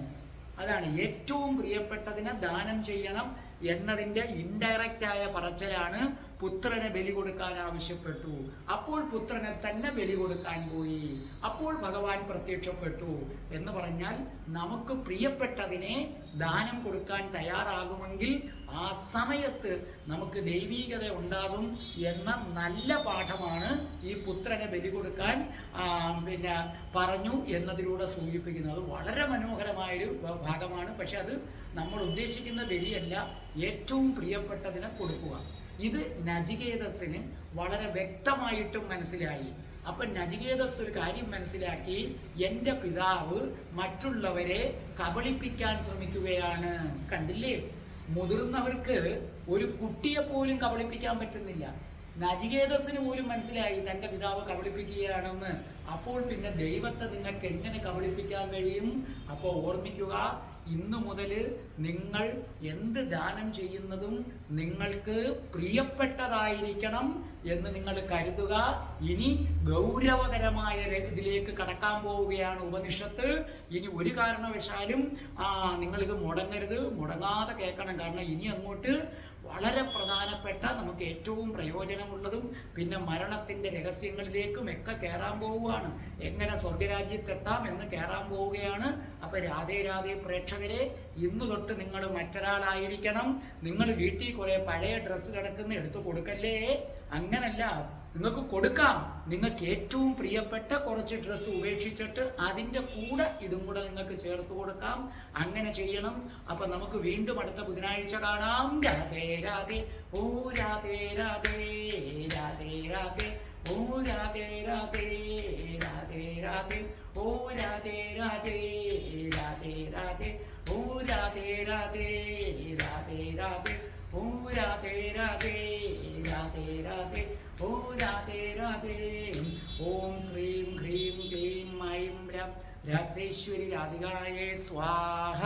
അതാണ് ഏറ്റവും പ്രിയപ്പെട്ടതിനെ ദാനം ചെയ്യണം എന്നതിൻ്റെ ഇൻഡയറക്റ്റ് ആയ പറച്ചിലാണ് പുത്രനെ ബലി കൊടുക്കാൻ ആവശ്യപ്പെട്ടു. അപ്പോൾ പുത്രനെ തന്നെ ബലി കൊടുക്കാൻ പോയി, അപ്പോൾ ഭഗവാൻ പ്രത്യക്ഷപ്പെട്ടു എന്ന് പറഞ്ഞാൽ നമുക്ക് പ്രിയപ്പെട്ടതിനെ ദാനം കൊടുക്കാൻ തയ്യാറാകുമെങ്കിൽ ആ സമയത്ത് നമുക്ക് ദൈവീകത ഉണ്ടാകും എന്ന നല്ല പാഠമാണ് ഈ പുത്രനെ ബലി കൊടുക്കാൻ പിന്നെ പറഞ്ഞു എന്നതിലൂടെ സൂചിപ്പിക്കുന്നത്. വളരെ മനോഹരമായൊരു ഭാഗമാണ്. പക്ഷെ അത് നമ്മൾ ഉദ്ദേശിക്കുന്ന ബലിയല്ല, ഏറ്റവും പ്രിയപ്പെട്ടതിനെ കൊടുക്കുക. ഇത് നചികേതസിന് വളരെ വ്യക്തമായിട്ടും മനസ്സിലായി. അപ്പം നചികേതസ് ഒരു കാര്യം മനസ്സിലാക്കി, എൻ്റെ പിതാവ് മറ്റുള്ളവരെ കബളിപ്പിക്കാൻ ശ്രമിക്കുകയാണ്. കണ്ടില്ലേ? മുതിർന്നവർക്ക് ഒരു കുട്ടിയെ പോലും കബളിപ്പിക്കാൻ പറ്റുന്നില്ല. നചികേതസിന് പോലും മനസ്സിലായി തൻ്റെ പിതാവ് കബളിപ്പിക്കുകയാണെന്ന്. അപ്പോൾ പിന്നെ ദൈവത്തെ നിങ്ങൾക്ക് എങ്ങനെ കബളിപ്പിക്കാൻ കഴിയും? അപ്പോൾ ഓർമ്മിക്കുക, ഇന്നു മുതൽ നിങ്ങൾ എന്ത് ദാനം ചെയ്യുന്നതും നിങ്ങൾക്ക് പ്രിയപ്പെട്ടതായിരിക്കണം എന്ന് നിങ്ങൾ കരുതുക. ഇനി ഗൗരവകരമായ ഇതിലേക്ക് കടക്കാൻ പോവുകയാണ് ഉപനിഷത്ത്. ഇനി ഒരു കാരണവശാലും നിങ്ങളിത് മുടങ്ങരുത്, മുടങ്ങാതെ കേൾക്കണം. കാരണം ഇനി അങ്ങോട്ട് വളരെ പ്രധാനപ്പെട്ട, നമുക്ക് ഏറ്റവും പ്രയോജനമുള്ളതും പിന്നെ മരണത്തിൻ്റെ രഹസ്യങ്ങളിലേക്കും ഒക്കെ കയറാൻ പോവുകയാണ്. എങ്ങനെ സ്വർഗരാജ്യത്തെത്താം എന്ന് കയറാൻ പോവുകയാണ്. അപ്പം രാധേ രാധേ പ്രേക്ഷകരെ, ഇന്നു തൊട്ട് നിങ്ങൾ മറ്റൊരാളായിരിക്കണം. നിങ്ങൾ വീട്ടിൽ കുറേ പഴയ ഡ്രസ്സ് കിടക്കുന്ന എടുത്തു കൊടുക്കല്ലേ. അങ്ങനല്ല, നിങ്ങൾക്ക് കൊടുക്കാം. നിങ്ങൾക്ക് ഏറ്റവും പ്രിയപ്പെട്ട കുറച്ച് ഡ്രസ്സ് ഉപേക്ഷിച്ചിട്ട് അതിൻ്റെ കൂടെ ഇതും കൂടെ നിങ്ങൾക്ക് ചേർത്ത് കൊടുക്കാം. അങ്ങനെ ചെയ്യണം. അപ്പം നമുക്ക് വീണ്ടും അടുത്ത ബുധനാഴ്ച കാണാം. രാധേ രാധേ, ഓ രാധേ രാധേ, രാധേ രാധേ, ഓ രാധേ രാധേ, രാധേ രാധേ, ഓ രാധേ രാധേ, രാധേ രാധേ, ഓ രാധേ രാധേ, രാധേ രാധേ, ഓ രാധേ രാധേ, രാധേ രാധേ, ഓ രാധേ രാധേ. ഓം ശ്രീം ഹ്രീം ക്ലീം ഐം രസേശ്വരി രാധികായേ സ്വാഹ.